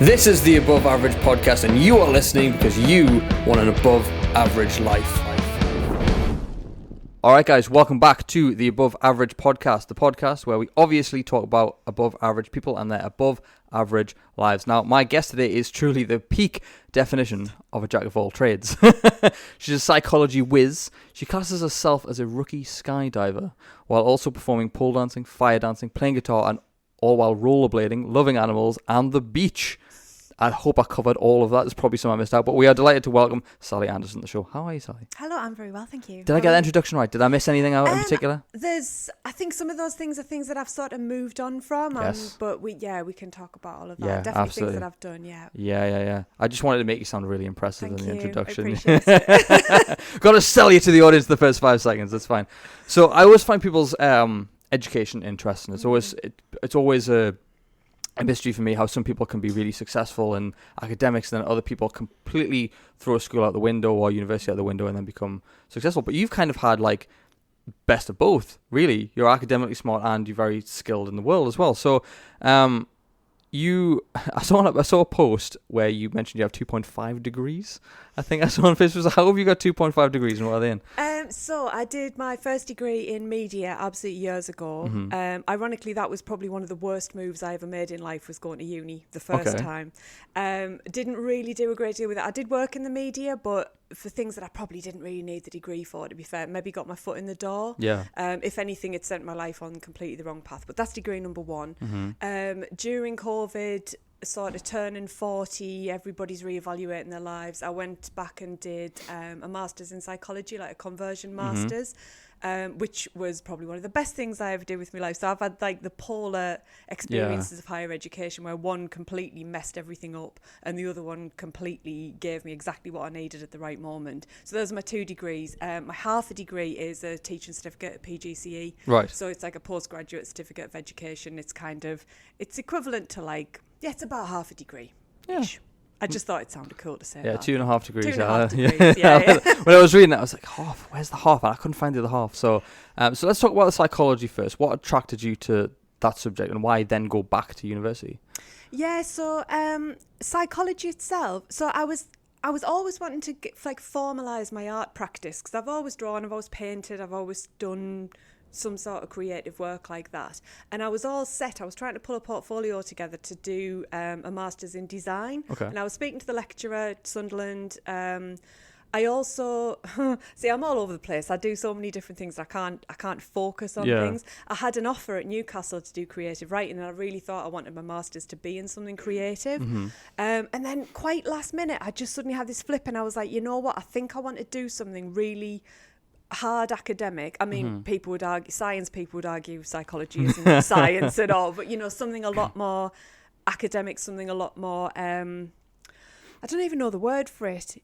This is the Above Average Podcast, and you are listening because you want an above average life. Alright guys, welcome back to the Above Average Podcast, the podcast where we obviously talk about above average people and their above average lives. Now, my guest today is truly the peak definition of a jack of all trades. She's a psychology whiz. She classes herself as a rookie skydiver, while also performing pole dancing, fire dancing, playing guitar, and all while rollerblading, loving animals, and the beach. I hope I covered all of that. There's probably some I missed out, but we are delighted to welcome Sally Anderson to the show. How are you, Sally? Hello, I'm very well, thank you. Did I get the introduction right? Did I miss anything out in particular? I think some of those things are things that I've sort of moved on from, yes. But we can talk about all of that. Yeah, Definitely absolutely. things that I've done, yeah. Yeah. I just wanted to make you sound really impressive in the introduction. I appreciate it. Got to sell you to the audience the first 5 seconds. That's fine. So I always find people's education interesting. It's always a mystery for me how some people can be really successful in academics and then other people completely throw school out the window or university out the window and then become successful. But you've kind of had like best of both, really. You're academically smart and you're very skilled in the world as well. So I saw a post where you mentioned you have 2.5 degrees. I think I saw on Facebook. So how have you got 2.5 degrees and what are they in? So I did my first degree in media absolutely years ago. Mm-hmm. Ironically, that was probably one of the worst moves I ever made in life, was going to uni the first time. Didn't really do a great deal with it. I did work in the media, but for things that I probably didn't really need the degree for, to be fair. Maybe got my foot in the door. Yeah. If anything, it sent my life on completely the wrong path. But that's degree number one. Mm-hmm. During COVID, sort of turning 40, everybody's reevaluating their lives. I went back and did a master's in psychology, like a conversion master's, which was probably one of the best things I ever did with my life. So I've had like the polar experiences of higher education, where one completely messed everything up and the other one completely gave me exactly what I needed at the right moment. So those are my 2 degrees. My half a degree is a teaching certificate at PGCE. Right. So it's like a postgraduate certificate of education. It's equivalent to it's about half a degree. Yeah. I just thought it sounded cool to say Yeah, that. 2.5 degrees. 2.5 degrees, yeah. When I was reading that, I was like, where's the half? And I couldn't find the other half. So let's talk about the psychology first. What attracted you to that subject and why then go back to university? Yeah, so psychology itself. So I was always wanting to formalise my art practice, because I've always drawn, I've always painted, I've always done some sort of creative work like that, and I was all set. I was trying to pull a portfolio together to do a master's in design. Okay. And I was speaking to the lecturer at Sunderland. I also see, I'm all over the place. I do so many different things. I can't focus on things. I had an offer at Newcastle to do creative writing, and I really thought I wanted my master's to be in something creative. And then quite last minute, I just suddenly had this flip, and I was like, you know what? I think I want to do something really hard academic. I mean, people would argue psychology isn't science at all, but something a lot more academic, something a lot more I don't even know the word for it.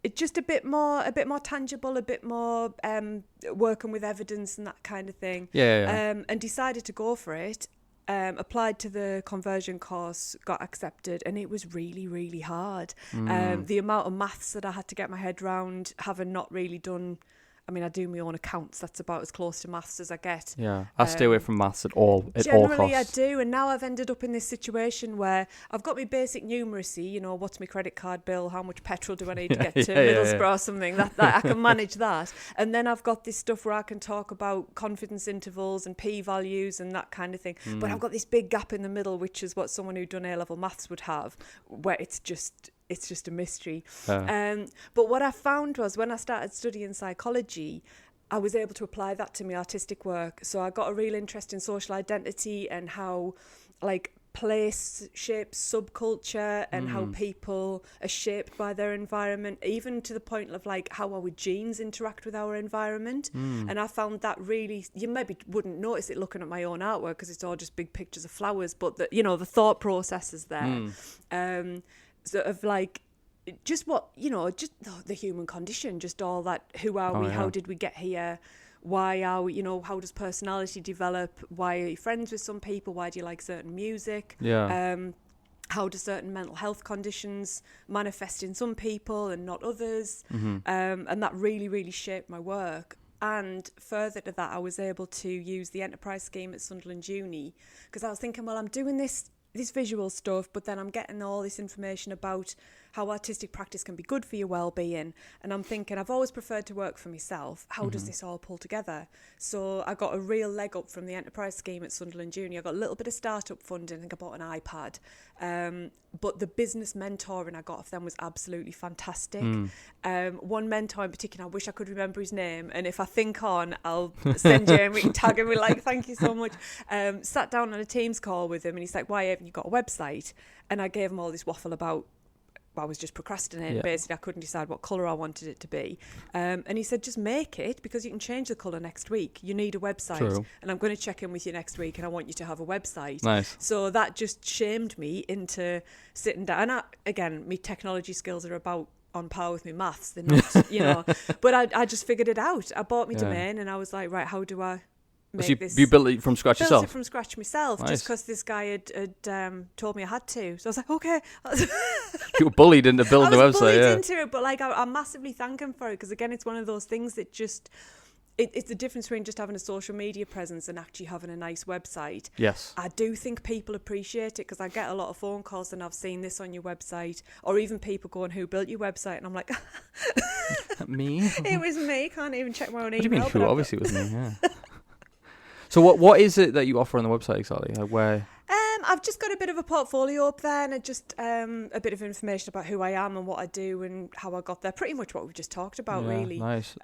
It's just a bit more tangible, a bit more working with evidence and that kind of thing. And decided to go for it. Applied to the conversion course, got accepted, and it was really, really hard. The amount of maths that I had to get my head around, having not really done. I mean, I do my own accounts. That's about as close to maths as I get. Yeah, I stay away from maths at all costs. Generally, I do. And now I've ended up in this situation where I've got my basic numeracy, what's my credit card bill, how much petrol do I need to get to Middlesbrough or something. That I can manage that. And then I've got this stuff where I can talk about confidence intervals and p-values and that kind of thing. But I've got this big gap in the middle, which is what someone who'd done A-level maths would have, where it's just a mystery. But what I found was, when I started studying psychology, I was able to apply that to my artistic work. So I got a real interest in social identity and how place shapes subculture and how people are shaped by their environment, even to the point of how our genes interact with our environment. And I found that really, you maybe wouldn't notice it looking at my own artwork because it's all just big pictures of flowers, but the thought process is there. Sort of just what, just the human condition, just all that. Who are we? How did we get here? Why are we, how does personality develop? Why are you friends with some people? Why do you like certain music? How do certain mental health conditions manifest in some people and not others? And that really, really shaped my work. And further to that, I was able to use the enterprise scheme at Sunderland Uni, because I was thinking, well, I'm doing this this visual stuff, but then I'm getting all this information about how artistic practice can be good for your well-being. And I'm thinking, I've always preferred to work for myself. How does this all pull together? So I got a real leg up from the enterprise scheme at Sunderland Uni. I got a little bit of startup funding. I think I bought an iPad. But the business mentoring I got off them was absolutely fantastic. One mentor in particular, I wish I could remember his name. And if I think on, I'll send you and we can tag him. We're like, thank you so much. Sat down on a Teams call with him and he's like, why haven't you got a website? And I gave him all this waffle about I was just procrastinating. Basically, I couldn't decide what colour I wanted it to be. And he said, just make it, because you can change the colour next week. You need a website. True. And I'm going to check in with you next week and I want you to have a website. Nice. So that just shamed me into sitting down. And again, my technology skills are about on par with my maths. They're not, but I just figured it out. I bought my domain and I was like, right, how do I make this? You built it from scratch yourself? Built it from scratch myself, nice. Just because this guy had told me I had to. So I was like, okay. You were bullied into building the website. I was bullied into it, but like I massively thank him for it, because again, it's one of those things that just... It's the difference between just having a social media presence and actually having a nice website. Yes. I do think people appreciate it, because I get a lot of phone calls and I've seen this on your website, or even people going, who built your website? And I'm like... Me? It was me. Can't even check my own email. What do you mean who? Obviously it was me, yeah. So what is it that you offer on the website exactly? Like where? I've just got a bit of a portfolio up there, and just a bit of information about who I am and what I do and how I got there. Pretty much what we've just talked about, really. Nice.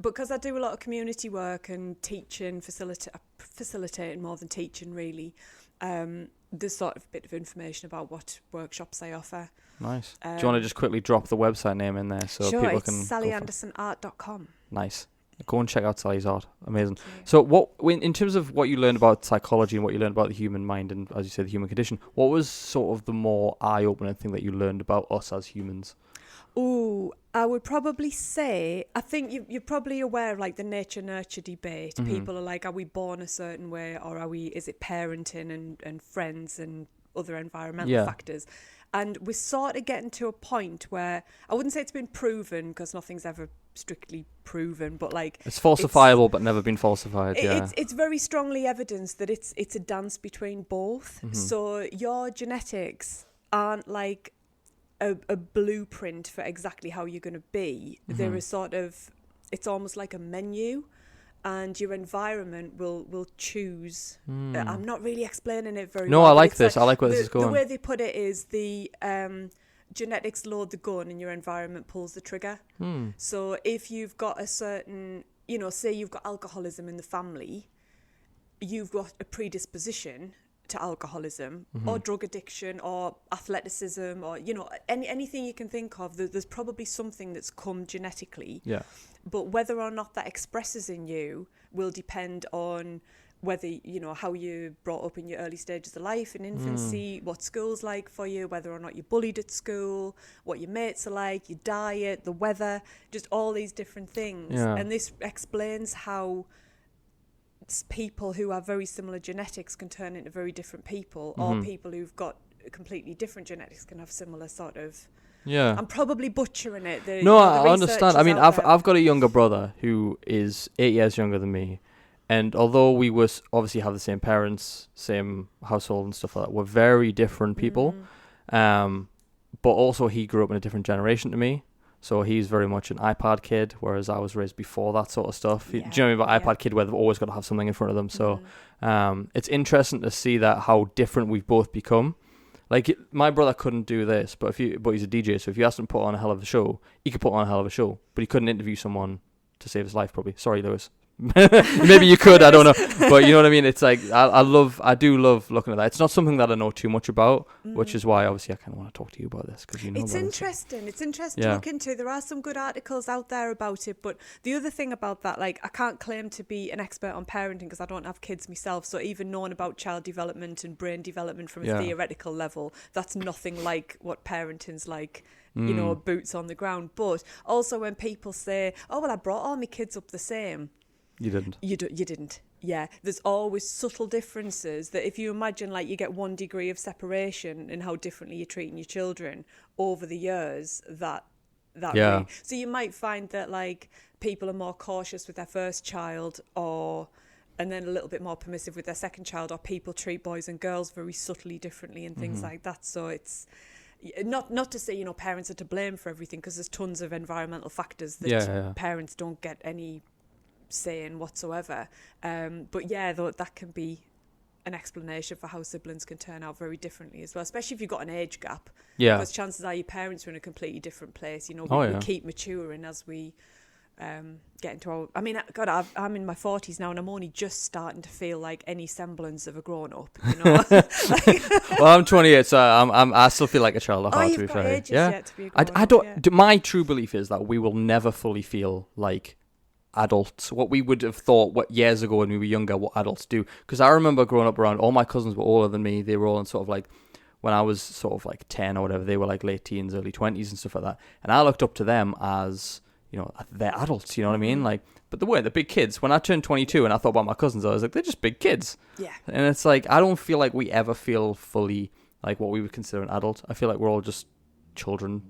Because I do a lot of community work and teaching, facilitating more than teaching, really. There's sort of a bit of information about what workshops I offer. Nice. Do you want to just quickly drop the website name in there so people can... Sure, it's SallyAndersonArt.com. Nice. Go and check out Sally's art. Amazing. So in terms of what you learned about psychology and what you learned about the human mind and, as you said, the human condition, what was sort of the more eye-opening thing that you learned about us as humans? Ooh, I would probably say, I think you're probably aware of like the nature-nurture debate. Mm-hmm. People are like, are we born a certain way, or is it parenting and friends and other environmental factors? And we're sort of getting to a point where, I wouldn't say it's been proven, because nothing's ever strictly proven, but like... It's falsifiable, but never been falsified, It's very strongly evidenced that it's a dance between both. Mm-hmm. So your genetics aren't like a blueprint for exactly how you're going to be. Mm-hmm. They're a sort of... It's almost like a menu, and your environment will choose. I'm not really explaining it very well. No, I like this. I like where this is going. The way they put it is the genetics load the gun and your environment pulls the trigger. So if you've got a certain, say you've got alcoholism in the family, you've got a predisposition to alcoholism or drug addiction or athleticism or, anything you can think of. There's probably something that's come genetically. Yeah. But whether or not that expresses in you will depend on whether, how you're brought up in your early stages of life, in infancy, what school's like for you, whether or not you're bullied at school, what your mates are like, your diet, the weather, just all these different things. Yeah. And this explains how people who have very similar genetics can turn into very different people, or people who've got completely different genetics can have similar sort of... Yeah, I'm probably butchering it. I understand. I mean, I've got a younger brother who is 8 years younger than me, and although we obviously have the same parents, same household and stuff like that, we're very different people. But also he grew up in a different generation to me, so he's very much an iPad kid, whereas I was raised before that sort of stuff. Yeah. Do you know what I mean about iPad kid, where they've always got to have something in front of them? So it's interesting to see that how different we've both become. Like, my brother couldn't do this, but he's a DJ, so if you asked him to put on a hell of a show, he could put on a hell of a show, but he couldn't interview someone to save his life, probably. Sorry, Lewis. Maybe you could, I don't know. But you know what I mean? It's like, I do love looking at that. It's not something that I know too much about, which is why, obviously, I kind of want to talk to you about this, because it's interesting. It's interesting to look into. There are some good articles out there about it, but the other thing about that, like, I can't claim to be an expert on parenting because I don't have kids myself, so even knowing about child development and brain development from a theoretical level, that's nothing like what parenting's like. Boots on the ground. But also when people say, oh, well, I brought all my kids up the same. You didn't. You didn't. Yeah. There's always subtle differences that if you imagine, like, you get 1 degree of separation in how differently you're treating your children over the years, that way. So you might find that, like, people are more cautious with their first child, or and then a little bit more permissive with their second child, or people treat boys and girls very subtly differently and things like that. So it's not to say, you know, parents are to blame for everything, because there's tons of environmental factors that parents don't get any say in whatsoever. But yeah, though, that can be an explanation for how siblings can turn out very differently as well, especially if you've got an age gap. Yeah. Because chances are your parents are in a completely different place. You know, we keep maturing as we get into our... I mean, God, I'm in my 40s now, and I'm only just starting to feel like any semblance of a grown-up, you know? Well, I'm 28, so I still feel like a child at heart, to be fair. Ages yet to be a grown-up, I don't... My true belief is that we will never fully feel like adults, what we would have thought years ago when we were younger, what adults do. Because I remember growing up around, all my cousins were older than me. They were all in sort of like, when I was sort of like 10 or whatever, they were like late teens, early 20s and stuff like that. And I looked up to them as, you know, they're adults, you know what I mean? Like, but they weren't, they're big kids. When I turned 22 and I thought about my cousins, I was like, they're just big kids. Yeah. And it's like, I don't feel like we ever feel fully like what we would consider an adult. I feel like we're all just children.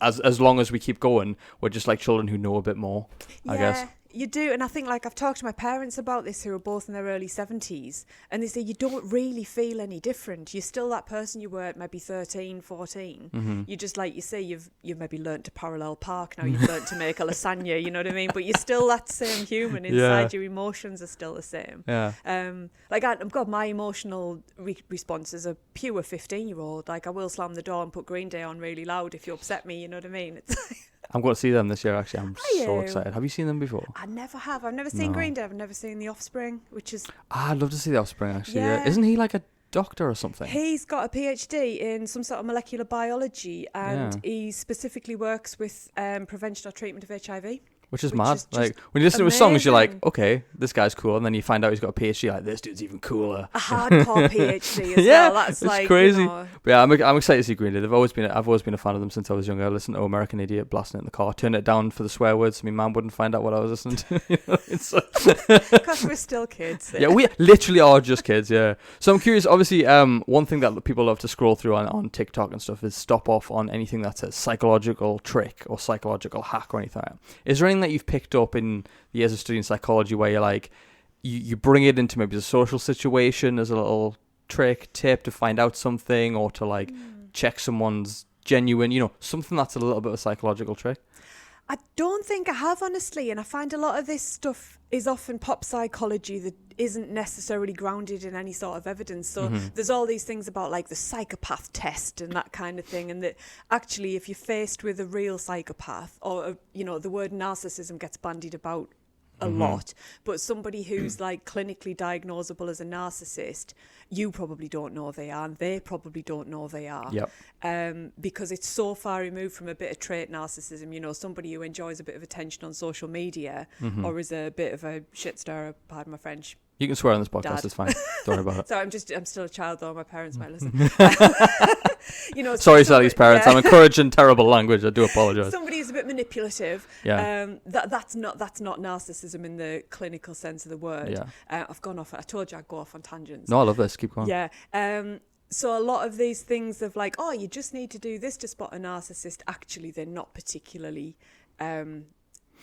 As long as we keep going, we're just like children who know a bit more, I guess. You do, and I think, like, I've talked to my parents about this, who are both in their early 70s, and they say you don't really feel any different. You're still that person you were at maybe 13, 14. You just, like you say, you've maybe learnt to parallel park now, you've learnt to make a lasagna, you know what I mean? But you're still that same human inside. Your emotions are still the same. Like, God, my emotional response is a pure 15-year-old. Like, I will slam the door and put Green Day on really loud if you upset me, you know what I mean? It's like, I'm going to see them this year, actually. I'm so excited. Have you seen them before? I never have. I've never seen Green Day. I've never seen The Offspring, which is... I'd love to see The Offspring, actually. Yeah. Isn't he like a doctor or something? He's got a PhD in some sort of molecular biology, and he specifically works with prevention or treatment of HIV. Which is mad. Like, when you listen to his songs, you're like, okay, this guy's cool. And then you find out he's got a PhD, like, this dude's even cooler. A hardcore PhD as well. That's like, crazy. You know. But yeah, I'm excited to see Green Day. I've always been a fan of them since I was younger. I listened to American Idiot, blasting it in the car, turned it down for the swear words so my mum wouldn't find out what I was listening to. You know, because we're still kids. Yeah, we literally are just kids, yeah. So I'm curious, obviously, one thing that people love to scroll through on TikTok and stuff is stop off on anything that's a psychological trick or psychological hack or anything like that. Is there anything that you've picked up in the years of studying psychology where you're like, you bring it into maybe a social situation as a little trick, tip to find out something, or to like check someone's genuine, you know, something that's a little bit of a psychological trick? I don't think I have, honestly, and I find a lot of this stuff is often pop psychology that isn't necessarily grounded in any sort of evidence. So there's all these things about like the psychopath test and that kind of thing, and that actually if you're faced with a real psychopath, or you know, the word narcissism gets bandied about a lot, but somebody who's like clinically diagnosable as a narcissist, you probably don't know they are, and they probably don't know they are. Because it's so far removed from a bit of trait narcissism, you know, somebody who enjoys a bit of attention on social media or is a bit of a shit stirrer, pardon my French. You can swear on this podcast, Dad. It's fine. Don't worry about it. So I'm still a child, though. My parents might listen. You know, sorry, Sally's parents. I'm encouraging terrible language. I do apologise. Somebody who's a bit manipulative. That's not narcissism in the clinical sense of the word. I've gone off. I told you I'd go off on tangents. No, I love this. Keep going. So a lot of these things of like, oh, you just need to do this to spot a narcissist. Actually, they're not particularly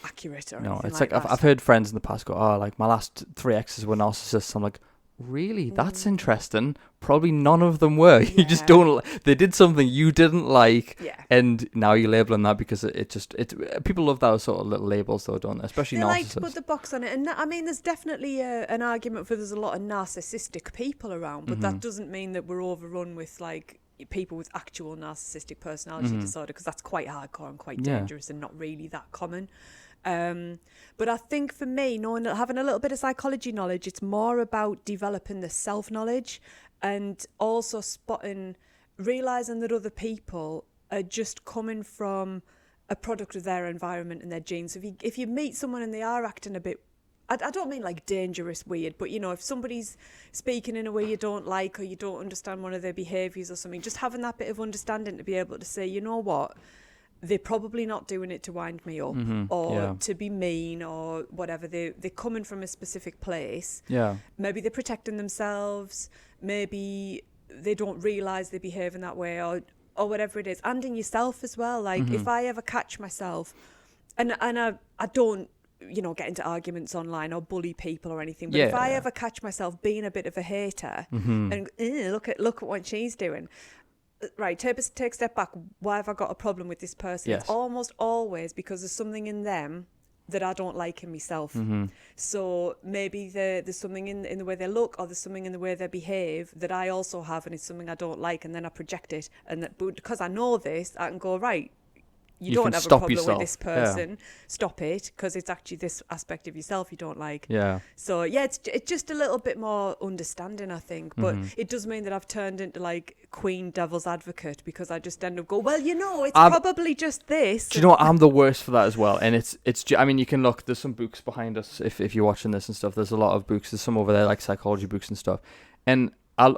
accurate or anything it's like like that. I've heard friends in the past go, oh, like my last 3 exes were narcissists. I'm like, really? That's interesting. Probably none of them were. You just don't. They did something you didn't like, and now you're labeling that because it. People love those sort of little labels, though, don't they? Especially they narcissists. like to put the box on it, and I mean, there's definitely an argument for there's a lot of narcissistic people around, but that doesn't mean that we're overrun with like people with actual narcissistic personality disorder, because that's quite hardcore and quite dangerous and not really that common. But I think for me, having a little bit of psychology knowledge, it's more about developing the self-knowledge and also realising that other people are just coming from a product of their environment and their genes. So if you meet someone and they are acting a bit, I don't mean like dangerous weird, but you know, if somebody's speaking in a way you don't like or you don't understand one of their behaviours or something, just having that bit of understanding to be able to say, you know what, they're probably not doing it to wind me up or to be mean or whatever. They're coming from a specific place. Maybe they're protecting themselves. Maybe they don't realise they behave in that way or whatever it is. And in yourself as well. Like if I ever catch myself, and I don't get into arguments online or bully people or anything. But if I ever catch myself being a bit of a hater and look at what she's doing, right, take a step back. Why have I got a problem with this person? Yes. It's almost always because there's something in them that I don't like in myself. So maybe there's something in the way they look, or there's something in the way they behave that I also have, and it's something I don't like, and then I project it. But because I know this, I can go, right, you don't have a problem with this person. Stop it, because it's actually this aspect of yourself you don't like. Yeah. So it's just a little bit more understanding, I think. But it does mean that I've turned into like Queen Devil's Advocate, because I just end up go, well, it's probably just this. Do you know what? I'm the worst for that as well. And I mean, you can look. There's some books behind us if you're watching this and stuff. There's a lot of books. There's some over there like psychology books and stuff. And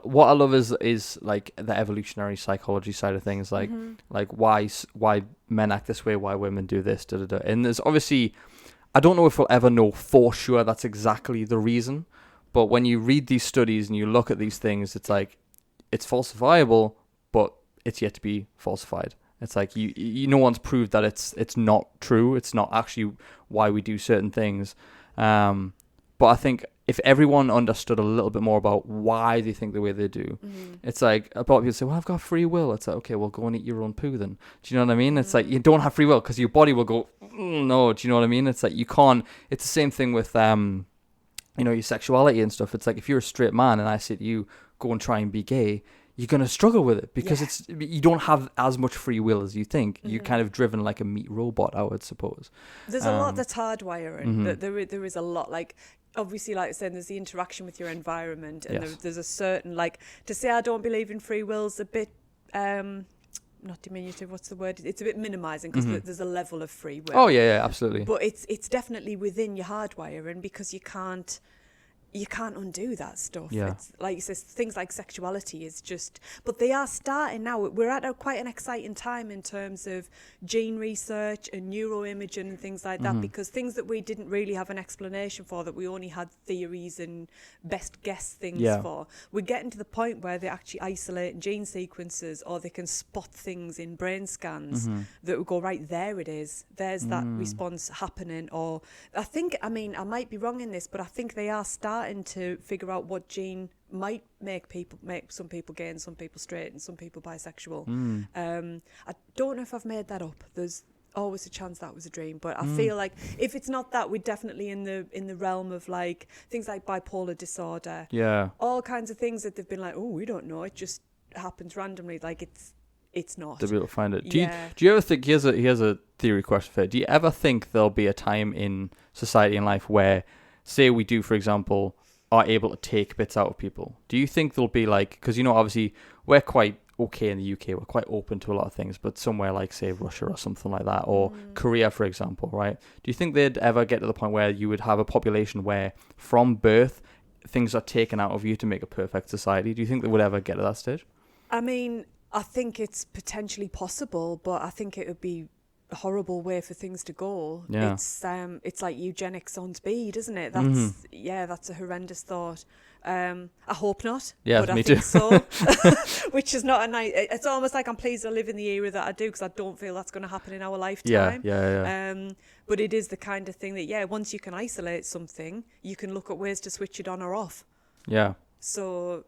what I love is like the evolutionary psychology side of things, like why men act this way, why women do this, and there's obviously, I don't know if we'll ever know for sure that's exactly the reason, but when you read these studies and you look at these things, it's like it's falsifiable, but it's yet to be falsified. It's like you no one's proved that it's not true. It's not actually why we do certain things, but I think if everyone understood a little bit more about why they think the way they do, it's like, a lot of people say, well, I've got free will. It's like, okay, well, go and eat your own poo then. Do you know what I mean? It's like, you don't have free will because your body will go, no. Do you know what I mean? It's like, you can't. It's the same thing with, your sexuality and stuff. It's like, if you're a straight man and I say to you, go and try and be gay, you're going to struggle with it because you don't have as much free will as you think. You're kind of driven like a meat robot, I would suppose. There's a lot that's hardwiring. There is a lot, like, obviously, like I said, there's the interaction with your environment, and there's a certain, like, to say I don't believe in free will is a bit, not diminutive, what's the word? It's a bit minimising, because there's a level of free will. Oh, yeah, absolutely. But it's definitely within your hardwiring, because you can't undo that stuff. Yeah. It's like you said, things like sexuality is just, but they are starting now. We're at quite an exciting time in terms of gene research and neuroimaging and things like that, because things that we didn't really have an explanation for, that we only had theories and best guess things for, we're getting to the point where they actually isolate gene sequences, or they can spot things in brain scans that will go, right, there it is. There's that response happening. Or I might be wrong in this, but I think they are starting to figure out what gene might make some people gay and some people straight and some people bisexual. I don't know if I've made that up. There's always a chance that was a dream, but I feel like if it's not that, we're definitely in the realm of like things like bipolar disorder. Yeah, all kinds of things that they've been like, oh, we don't know, it just happens randomly. Like it's not. To be able to find it. Do you ever think, here's a theory question for you. Do you ever think there'll be a time in society and life where, say we do, for example, are able to take bits out of people? Do you think there'll be like, because obviously we're quite okay in the UK, we're quite open to a lot of things, but somewhere like, say, Russia or something like that, or Korea, for example, right? Do you think they'd ever get to the point where you would have a population where from birth things are taken out of you to make a perfect society? Do you think they would ever get to that stage? I mean, I think it's potentially possible, but I think it would be a horrible way for things to go. Yeah. It's like eugenics on speed, isn't it? That's a horrendous thought. I hope not. Yeah, but I think so. Which is not a nice. It's almost like I'm pleased I live in the era that I do, because I don't feel that's going to happen in our lifetime. Yeah. But it is the kind of thing that once you can isolate something, you can look at ways to switch it on or off. Yeah. So.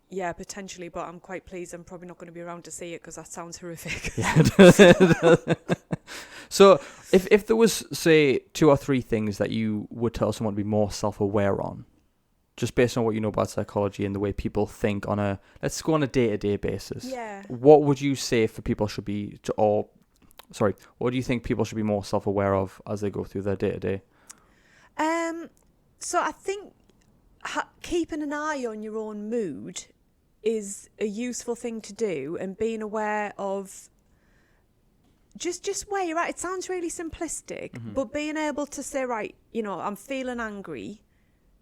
Yeah, potentially, but I'm quite pleased I'm probably not going to be around to see it, because that sounds horrific. So if there was, say, 2 or 3 things that you would tell someone to be more self-aware on, just based on what you know about psychology and the way people think let's go on a day-to-day basis. Yeah. What would you say for people should be, what do you think people should be more self-aware of as they go through their day-to-day? So I think keeping an eye on your own mood is a useful thing to do, and being aware of just where you're at. It sounds really simplistic, but being able to say, right, I'm feeling angry.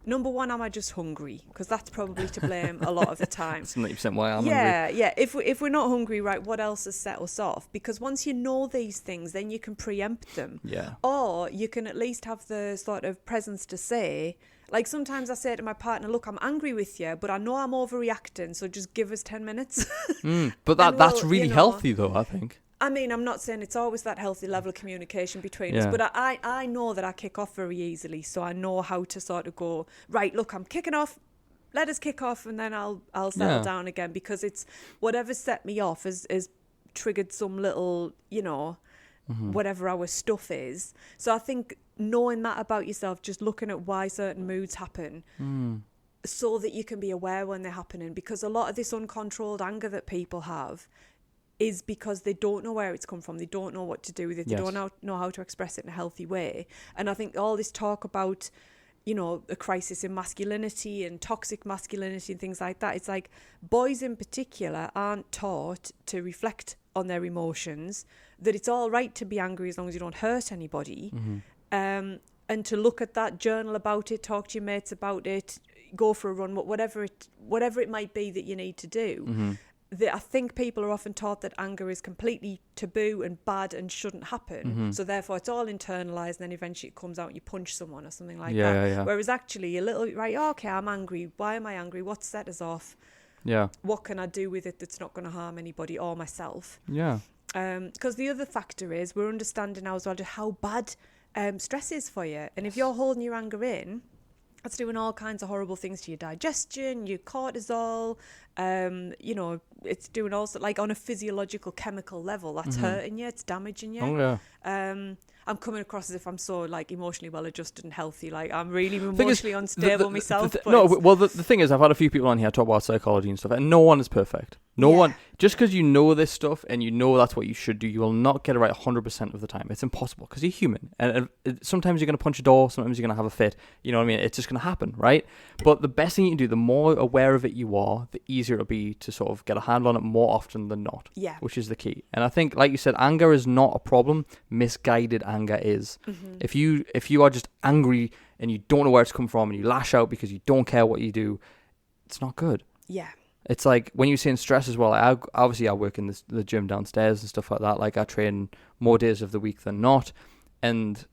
Number one, am I just hungry? Because that's probably to blame a lot of the time. That's 90% why I'm hungry. Yeah. If we're not hungry, right, what else has set us off? Because once you know these things, then you can preempt them. Yeah. Or you can at least have the sort of presence to say, like, sometimes I say to my partner, look, I'm angry with you, but I know I'm overreacting, so just give us 10 minutes. But that's really healthy, though, I think. I mean, I'm not saying it's always that healthy level of communication between us, but I know that I kick off very easily, so I know how to sort of go, right, look, I'm kicking off, let us kick off, and then I'll settle down again, because it's whatever set me off has triggered some little, you know, whatever our stuff is. So I think knowing that about yourself, just looking at why certain moods happen, so that you can be aware when they're happening, because a lot of this uncontrolled anger that people have is because they don't know where it's come from. They don't know what to do with it. They don't know how to express it in a healthy way. And I think all this talk about, you know, a crisis in masculinity and toxic masculinity and things like that, it's like boys in particular aren't taught to reflect on their emotions, that it's all right to be angry as long as you don't hurt anybody, and to look at that, journal about it, talk to your mates about it, go for a run, whatever it might be that you need to do. I think people are often taught that anger is completely taboo and bad and shouldn't happen. So therefore it's all internalized, and then eventually it comes out and you punch someone or something like that. Yeah. Whereas actually a little, right, okay, I'm angry. Why am I angry? What set us off? Yeah. What can I do with it that's not going to harm anybody or myself? Yeah. Because the other factor is we're understanding now as well just how bad stress is for you. And if you're holding your anger in, that's doing all kinds of horrible things to your digestion, your cortisol, you know, it's doing also, like on a physiological chemical level, that's hurting you, it's damaging you. Oh, yeah. I'm coming across as if I'm so like emotionally well adjusted and healthy. Like I'm really emotionally unstable myself. The thing is, I've had a few people on here talk about psychology and stuff, and no one is perfect. No one, just because you know this stuff and you know that's what you should do, you will not get it right 100% of the time. It's impossible, because you're human, and sometimes you're going to punch a door, sometimes you're going to have a fit. You know what I mean? It's just going to happen, right? But the best thing you can do, the more aware of it you are, the easier it'll be to sort of get a handle on it more often than not. Yeah. Which is the key. And I think, like you said, anger is not a problem. Misguided anger is. If you are just angry and you don't know where it's come from and you lash out because you don't care what you do, it's not good. Yeah. It's like when you're saying stress as well. I work in the gym downstairs and stuff like that. Like I train more days of the week than not, and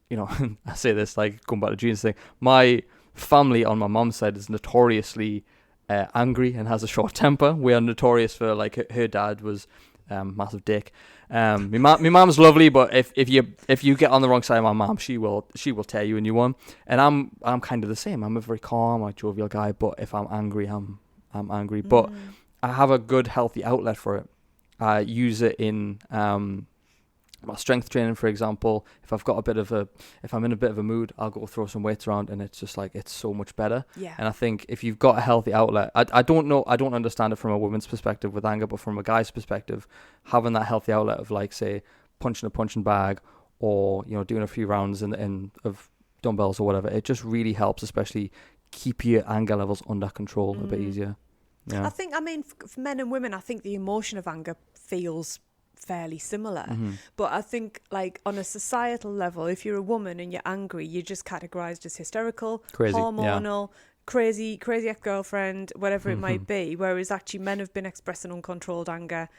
you know, I say this like going back to Gene's thing. My family on my mum's side is notoriously angry and has a short temper. We are notorious for, like, her dad was massive dick. My mum's lovely, but if you get on the wrong side of my mum, she will tear you a new one. And I'm kind of the same. I'm a very calm, like jovial guy, but if I'm angry, I'm angry. But I have a good, healthy outlet for it. I use it in my strength training, for example. If I'm in a bit of a mood, I'll go throw some weights around, and it's just like, it's so much better. Yeah. And I think if you've got a healthy outlet, I don't understand it from a woman's perspective with anger, but from a guy's perspective, having that healthy outlet of, like, say, punching a punching bag, or, you know, doing a few rounds of dumbbells or whatever, it just really helps, especially keep your anger levels under control a bit easier. Yeah. I think, for men and women, I think the emotion of anger feels fairly similar. But I think, like, on a societal level, if you're a woman and you're angry, you're just categorized as hysterical, crazy, hormonal, crazy ex-girlfriend, whatever it might be. Whereas actually men have been expressing uncontrolled anger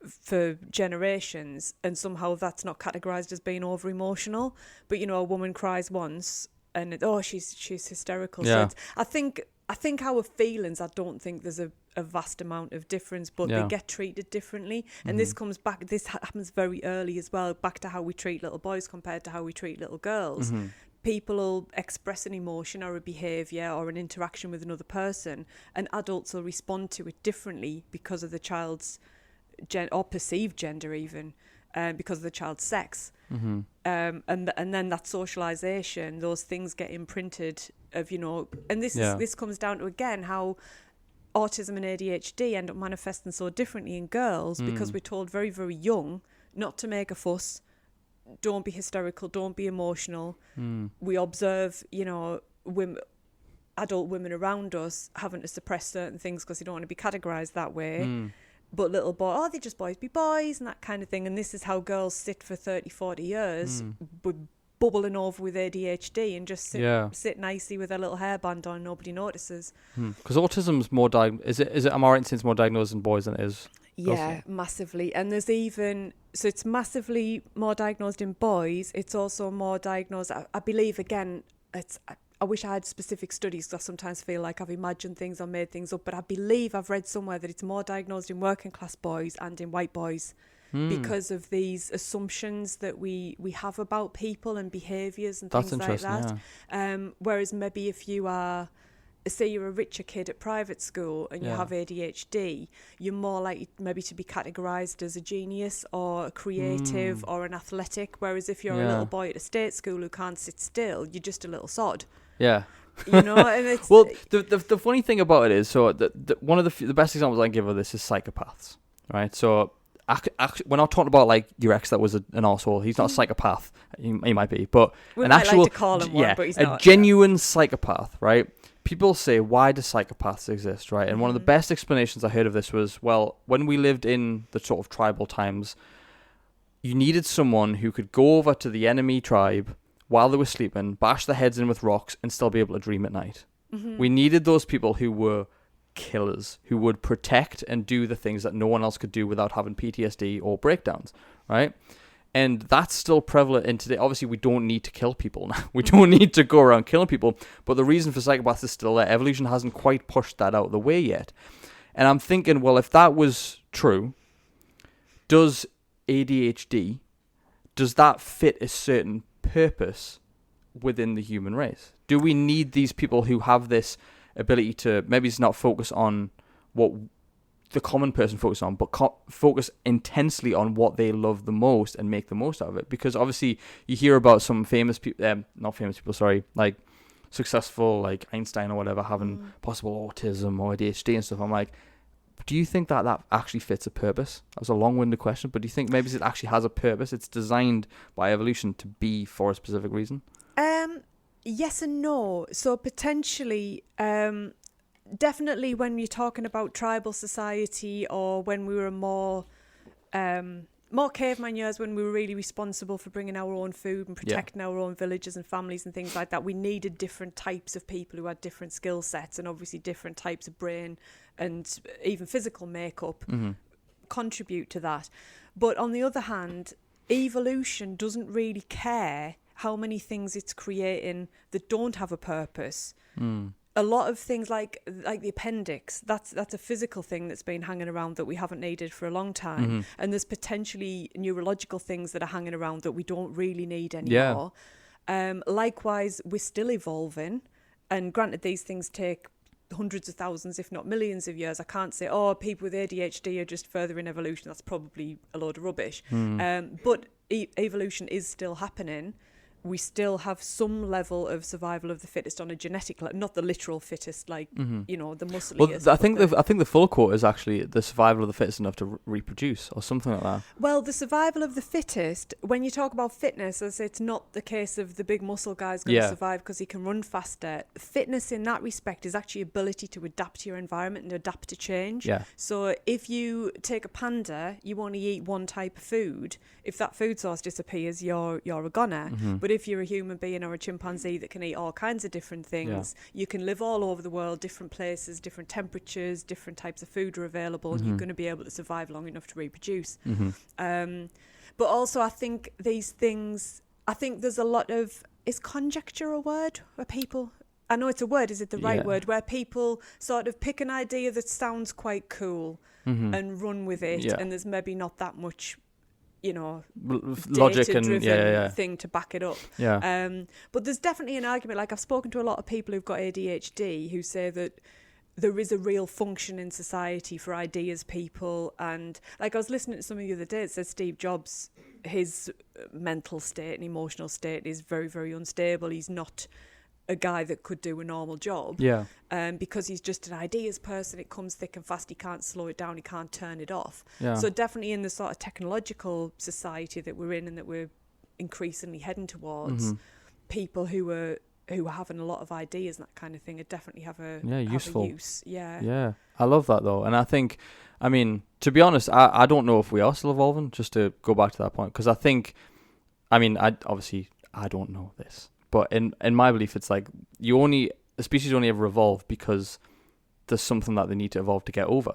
for generations, and somehow that's not categorized as being over emotional. But, you know, a woman cries once and she's hysterical. Yeah. So I think our feelings, I don't think there's a vast amount of difference, but they get treated differently. And this comes back, this happens very early as well, back to how we treat little boys compared to how we treat little girls. People will express an emotion or a behaviour or an interaction with another person, and adults will respond to it differently because of the child's or perceived gender even, because of the child's sex. And then that socialisation, those things get imprinted of, you know, and this comes down to, again, how autism and ADHD end up manifesting so differently in girls, because we're told very, very young not to make a fuss, don't be hysterical, don't be emotional. We observe, you know, adult women around us having to suppress certain things because they don't want to be categorised that way. But little boy, they just boys be boys and that kind of thing. And this is how girls sit for 30, 40 years, bubbling over with ADHD and just sit nicely with their little hairband on, nobody notices. Because autism's more is it am I right in saying it's more diagnosed in boys than it is? Yeah, massively. And there's so it's massively more diagnosed in boys. It's also more diagnosed, I believe, again, I wish I had specific studies, because I sometimes feel like I've imagined things or made things up, but I believe I've read somewhere that it's more diagnosed in working class boys and in white boys. because of these assumptions that we have about people and behaviours and That's things like interesting, that. Whereas maybe if you are, say you're a richer kid at private school and you have ADHD, you're more likely maybe to be categorised as a genius or a creative or an athletic. Whereas if you're a little boy at a state school who can't sit still, you're just a little sod. Yeah. You know, and it's well, the funny thing about it is, so one of the best examples I can give of this is psychopaths, right? So we're not talking about like your ex that was an arsehole. He's not a psychopath. He might be, but we an might actual, like to call him one, but he's not. A genuine psychopath, right? People say, why do psychopaths exist, right? And one of the best explanations I heard of this was, well, when we lived in the sort of tribal times, you needed someone who could go over to the enemy tribe while they were sleeping, bash their heads in with rocks, and still be able to dream at night. We needed those people who were killers, who would protect and do the things that no one else could do without having PTSD or breakdowns, right? And that's still prevalent in today. Obviously, we don't need to kill people now. We don't need to go around killing people. But the reason for psychopaths is still there. Evolution hasn't quite pushed that out of the way yet. And I'm thinking, well, if that was true, does ADHD, does that fit a certain purpose within the human race? Do we need these people who have this ability to, maybe it's not focus on what the common person focus on, but focus intensely on what they love the most and make the most out of it? Because obviously you hear about some famous people, not famous people, sorry, like successful, like Einstein or whatever, having possible autism or ADHD and stuff. I'm like, do you think that actually fits a purpose? That was a long-winded question, but do you think maybe it actually has a purpose? It's designed by evolution to be for a specific reason? Yes and no. So potentially, definitely when you're talking about tribal society, or when we were more caveman years, when we were really responsible for bringing our own food and protecting our own villages and families and things like that, we needed different types of people who had different skill sets and obviously different types of brain and even physical makeup contribute to that. But on the other hand, evolution doesn't really care how many things it's creating that don't have a purpose. A lot of things like the appendix, that's a physical thing that's been hanging around that we haven't needed for a long time. And there's potentially neurological things that are hanging around that we don't really need anymore. Likewise, we're still evolving, and granted these things take hundreds of thousands, if not millions of years. I can't say, people with ADHD are just further in evolution. That's probably a load of rubbish. But evolution is still happening. We still have some level of survival of the fittest on a genetic level, not the literal fittest, like, you know, the muscliest. Well, I think the full quote is actually the survival of the fittest enough to reproduce, or something like that. Well, the survival of the fittest, when you talk about fitness, as it's not the case of the big muscle guy's going to survive because he can run faster. Fitness in that respect is actually ability to adapt to your environment and adapt to change. So if you take a panda, you only eat one type of food. If that food source disappears, you're a goner. But if you're a human being or a chimpanzee that can eat all kinds of different things, you can live all over the world, different places, different temperatures, different types of food are available, and you're going to be able to survive long enough to reproduce. But also I think these things, I think there's a lot of, is conjecture a word where people, I know it's a word, is it the right word, where people sort of pick an idea that sounds quite cool and run with it, and there's maybe not that much, you know, logic and thing to back it up. But there's definitely an argument. Like, I've spoken to a lot of people who've got ADHD who say that there is a real function in society for ideas people. And like, I was listening to something the other day, it says Steve Jobs, his mental state and emotional state is very, very unstable. He's not a guy that could do a normal job, because he's just an ideas person. It comes thick and fast. He can't slow it down. He can't turn it off. So definitely in the sort of technological society that we're in and that we're increasingly heading towards, people who are having a lot of ideas and that kind of thing are definitely have a useful use. I love that though. And I think, I mean, to be honest, I don't know if we are still evolving, just to go back to that point, because I think, I mean, I don't know this. But in my belief, it's like the species only ever evolve because there's something that they need to evolve to get over.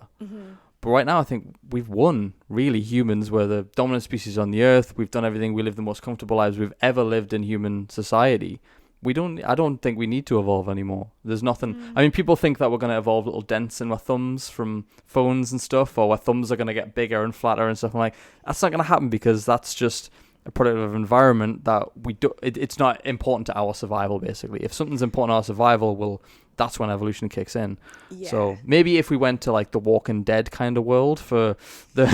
But right now, I think we've won, really. Humans were the dominant species on the earth. We've done everything. We live the most comfortable lives we've ever lived in human society. I don't think we need to evolve anymore. There's nothing. I mean, people think that we're going to evolve little dents in our thumbs from phones and stuff, or our thumbs are going to get bigger and flatter and stuff. I'm like, that's not going to happen, because that's just a product of environment that we do. It's not important to our survival, basically. If something's important to our survival, well, that's when evolution kicks in. Yeah. So maybe if we went to like the Walking Dead kind of world for the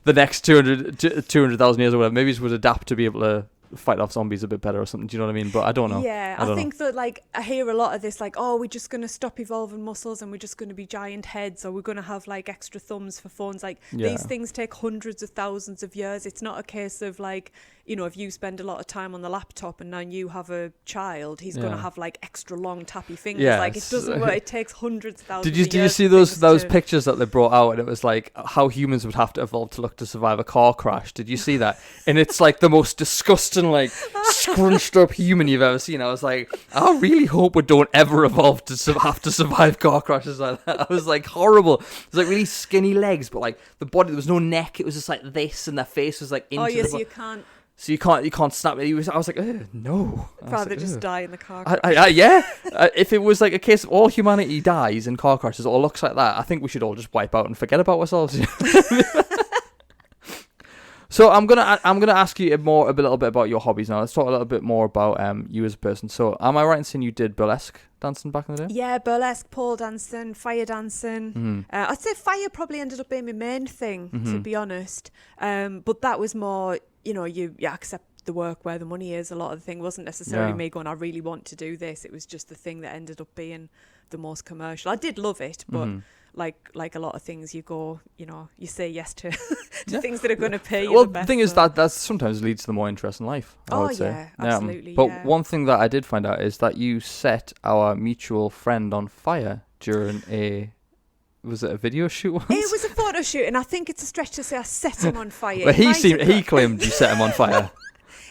next 200,000 years or whatever, maybe it would adapt to be able to fight off zombies a bit better or something. Do you know what I mean? But I don't know. Yeah, I think that, like, I hear a lot of this, like, oh, we're just going to stop evolving muscles and we're just going to be giant heads, or we're going to have like extra thumbs for phones. Like, these things take hundreds of thousands of years. It's not a case of like, if you spend a lot of time on the laptop and now you have a child, he's going to have like extra long tappy fingers. Yeah, like, it doesn't work. It takes hundreds of thousands of years. Did you see those pictures that they brought out, and it was like how humans would have to evolve to survive a car crash? Did you see that? And it's like the most disgusting, like, scrunched up human you've ever seen. I was like, I really hope we don't ever evolve to have to survive car crashes like that. I was like, horrible. It was like really skinny legs, but like the body, there was no neck. It was just like this, and their face was like into so you can't. So you can't snap it. I was like, no. I'd rather just die in the car crash. Yeah. If it was like a case of all humanity dies in car crashes or looks like that, I think we should all just wipe out and forget about ourselves. So I'm gonna ask you a little bit about your hobbies now. Let's talk a little bit more about you as a person. So am I right in saying you did burlesque dancing back in the day? Yeah, burlesque, pole dancing, fire dancing. Mm-hmm. I'd say fire probably ended up being my main thing, to be honest. But that was more, you accept the work where the money is. A lot of the thing wasn't necessarily me going, I really want to do this. It was just the thing that ended up being the most commercial. I did love it, but like a lot of things, you go, you say yes to things that are going to pay you. Well, the best, thing is that sometimes leads to the more interesting life, I would say. Yeah, absolutely. But one thing that I did find out is that you set our mutual friend on fire during was it a video shoot once? It was a photo shoot, and I think it's a stretch to say I set him on fire. But he claimed you set him on fire.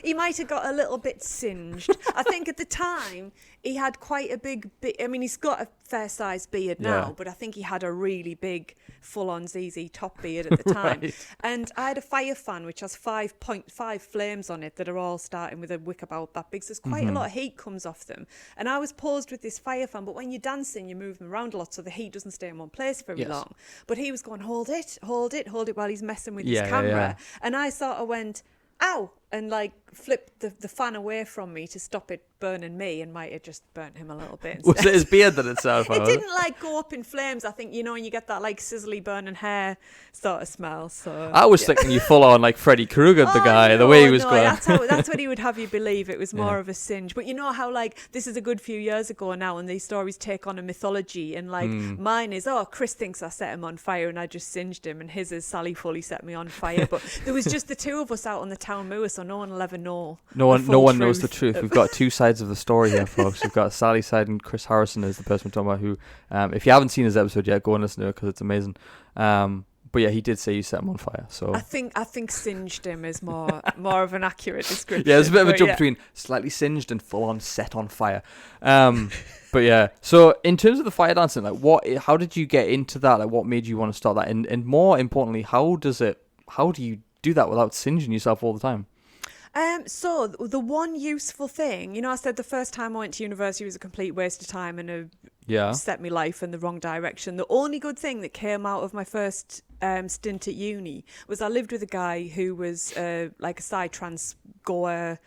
He might have got a little bit singed. I think at the time he had quite a big I mean, he's got a fair-sized beard now, but I think he had a really big full-on ZZ top beard at the time. Right. And I had a fire fan which has 5.5 flames on it that are all starting with a wick about that big. So there's quite a lot of heat comes off them. And I was posed with this fire fan, but when you're dancing, you're moving around a lot, so the heat doesn't stay in one place very long. But he was going, hold it, while he's messing with his camera. And I sort of went, ow, and like flipped the fan away from me to stop it burning me, and might have just burnt him a little bit instead. Was it his beard that it started? It didn't like go up in flames. I think, and you get that like sizzly burning hair sort of smell. So I was thinking you full on like Freddy Krueger, the guy, the way he was going. That's what he would have you believe. It was more of a singe. But you know how like this is a good few years ago now, and these stories take on a mythology. And like mine is, Chris thinks I set him on fire and I just singed him, and his is Sally fully set me on fire. But there was just the two of us out on the town moor, so no one will ever know. No one knows the truth. We've got two sides of the story here, folks. We've got Sally's side, and Chris Harrison is the person we're talking about. Who, if you haven't seen his episode yet, go and listen to it because it's amazing. But yeah, he did say you set him on fire. So I think singed him is more of an accurate description. Yeah, there's a bit of a jump between slightly singed and full on set on fire. But yeah, so in terms of the fire dancing, like how did you get into that? Like, what made you want to start that? And more importantly, how do you do that without singeing yourself all the time? So the one useful thing, I said the first time I went to university was a complete waste of time and set my life in the wrong direction. The only good thing that came out of my first stint at uni was I lived with a guy who was like a psytrance goer,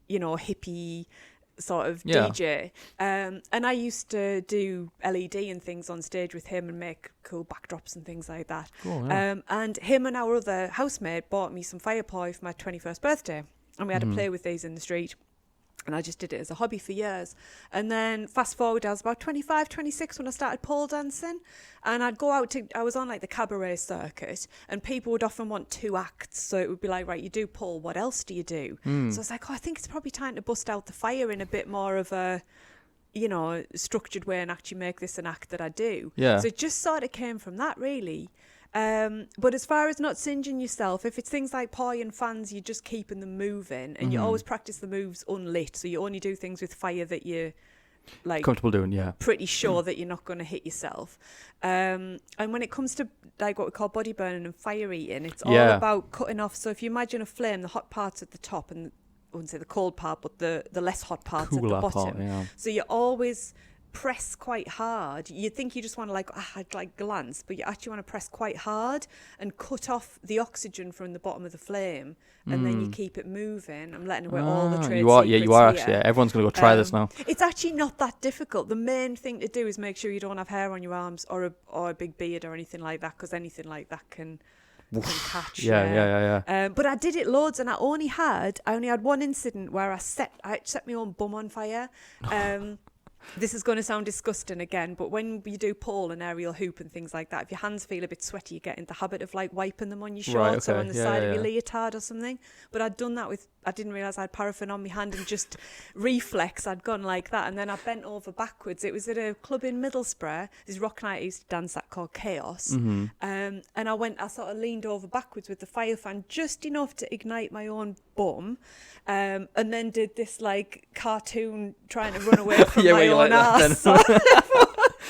hippie sort of DJ. And I used to do LED and things on stage with him and make cool backdrops and things like that. Cool, yeah. And him and our other housemate bought me some fireploy for my 21st birthday. And we had to play with these in the street. And I just did it as a hobby for years. And then fast forward, I was about 25, 26 when I started pole dancing. And I'd go out I was on like the cabaret circuit, and people would often want 2 acts. So it would be like, right, you do pole, what else do you do? So I was like, I think it's probably time to bust out the fire in a bit more of a, structured way and actually make this an act that I do. Yeah. So it just sort of came from that, really. But as far as not singeing yourself, if it's things like poi and fans, you're just keeping them moving, and you always practice the moves unlit, so you only do things with fire that you're like comfortable doing, pretty sure that you're not going to hit yourself. And when it comes to like what we call body burning and fire eating, it's all about cutting off. So if you imagine a flame, the hot part's at the top and wouldn't say the cold part, but the less hot parts at the Cooler bottom. part, yeah. So you always press quite hard. You think you just want to I'd like glance, but you actually want to press quite hard and cut off the oxygen from the bottom of the flame, and then you keep it moving. I'm letting away all the trade you are secrets actually. here. Yeah, everyone's gonna go try this now. It's actually not that difficult. The main thing to do is make sure you don't have hair on your arms or a big beard or anything like that, because anything like that can catch. Yeah. But I did it loads, and I only had one incident where I set my own bum on fire. This is going to sound disgusting again, but when you do pole and aerial hoop and things like that, if your hands feel a bit sweaty, you get in the habit of like wiping them on your shorts or on the side of your leotard or something. But I'd done that I didn't realise I had paraffin on my hand, and just reflex, I'd gone like that, and then I bent over backwards. It was at a club in Middlesbrough, this rock night I used to dance at called Chaos, and I sort of leaned over backwards with the fire fan just enough to ignite my own bum, and then did this like cartoon trying to run away from my own ass.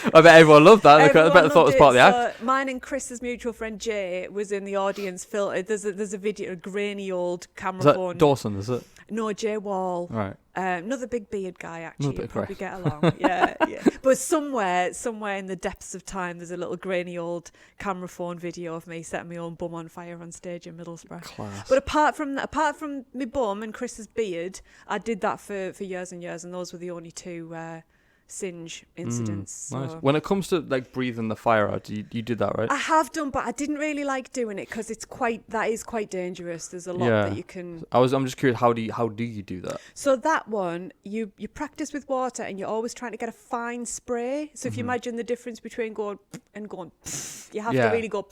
I bet everyone loved that. I bet they thought it was part of the act. Mine and Chris's mutual friend Jay was in the audience. There's a video, a grainy old camera phone. Dawson, is it? No, Jay Wall. Right. Another big beard guy, actually. You'd probably right. get along. Yeah. But somewhere in the depths of time, there's a little grainy old camera phone video of me setting my own bum on fire on stage in Middlesbrough. Class. But apart from my bum and Chris's beard, I did that for years and years, and those were the only two singe incidents. Nice. So. When it comes to like breathing the fire out, you did that, right? I have done, but I didn't really like doing it because that is quite dangerous. There's a lot that you can. I'm just curious, how do you do that? So that one, you practice with water, and you're always trying to get a fine spray. So if you imagine the difference between going and going, you have to really go.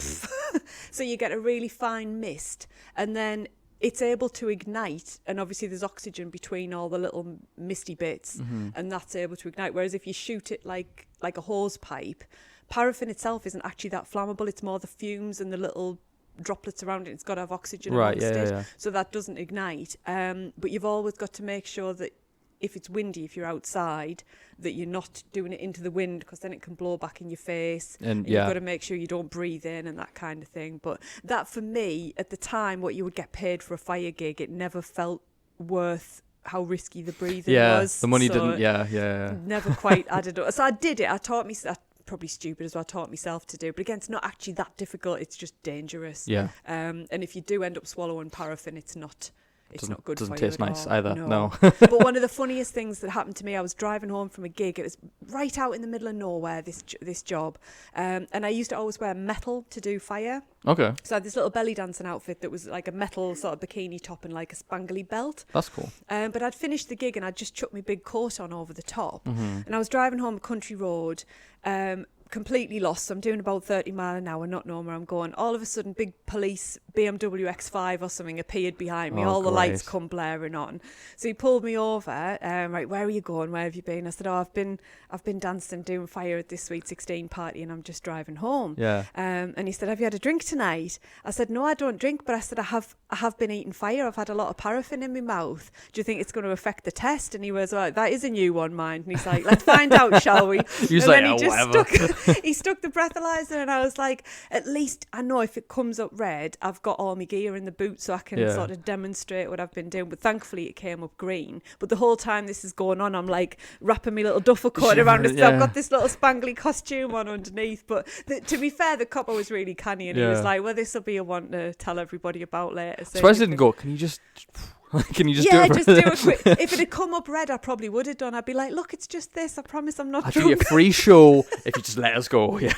So you get a really fine mist, and then it's able to ignite, and obviously there's oxygen between all the little misty bits, and that's able to ignite. Whereas if you shoot it like a hose pipe, paraffin itself isn't actually that flammable. It's more the fumes and the little droplets around it. It's got to have oxygen amongst it, so that doesn't ignite. But you've always got to make sure that if it's windy, if you're outside, that you're not doing it into the wind, because then it can blow back in your face, and you've got to make sure you don't breathe in and that kind of thing. But that, for me, at the time, what you would get paid for a fire gig, it never felt worth how risky the breathing was. The money didn't, never quite added up. So I did it. I taught myself, probably stupid as well, I taught myself to do, but again, it's not actually that difficult, it's just dangerous. And if you do end up swallowing paraffin, it's not good for you. Doesn't taste nice either. No. But one of the funniest things that happened to me, I was driving home from a gig. It was right out in the middle of nowhere, this job. And I used to always wear metal to do fire. Okay. So I had this little belly dancing outfit that was like a metal sort of bikini top and like a spangly belt. That's cool. But I'd finished the gig and I'd just chucked my big coat on over the top. And I was driving home a country road, completely lost. So I'm doing about 30 mile an hour, not knowing where I'm going. All of a sudden, big police BMW X5 or something appeared behind me. All the lights come blaring on. So he pulled me over. Right, where are you going? Where have you been? I said, I've been dancing, doing fire at this Sweet 16 party, and I'm just driving home. Yeah. And he said, have you had a drink tonight? I said, no, I don't drink, but I said, I have been eating fire. I've had a lot of paraffin in my mouth. Do you think it's going to affect the test? And he was like, that is a new one, mind. And he's like, let's find out, shall we? He was like, whatever. He stuck the breathalyzer, and I was like, at least I know if it comes up red, I've got all my gear in the boot, so I can sort of demonstrate what I've been doing. But thankfully it came up green. But the whole time this is going on, I'm like wrapping my little duffel coat around it. So I've got this little spangly costume on underneath. But to be fair, the copper was really canny, and he was like, well, this will be a one to tell everybody about later. So I didn't go, can you just do it? Just do a quick. If it had come up red, I probably would have done. I'd be like, look, it's just this. I promise I'm not I'll drunk. give you a free show if you just let us go. Yeah.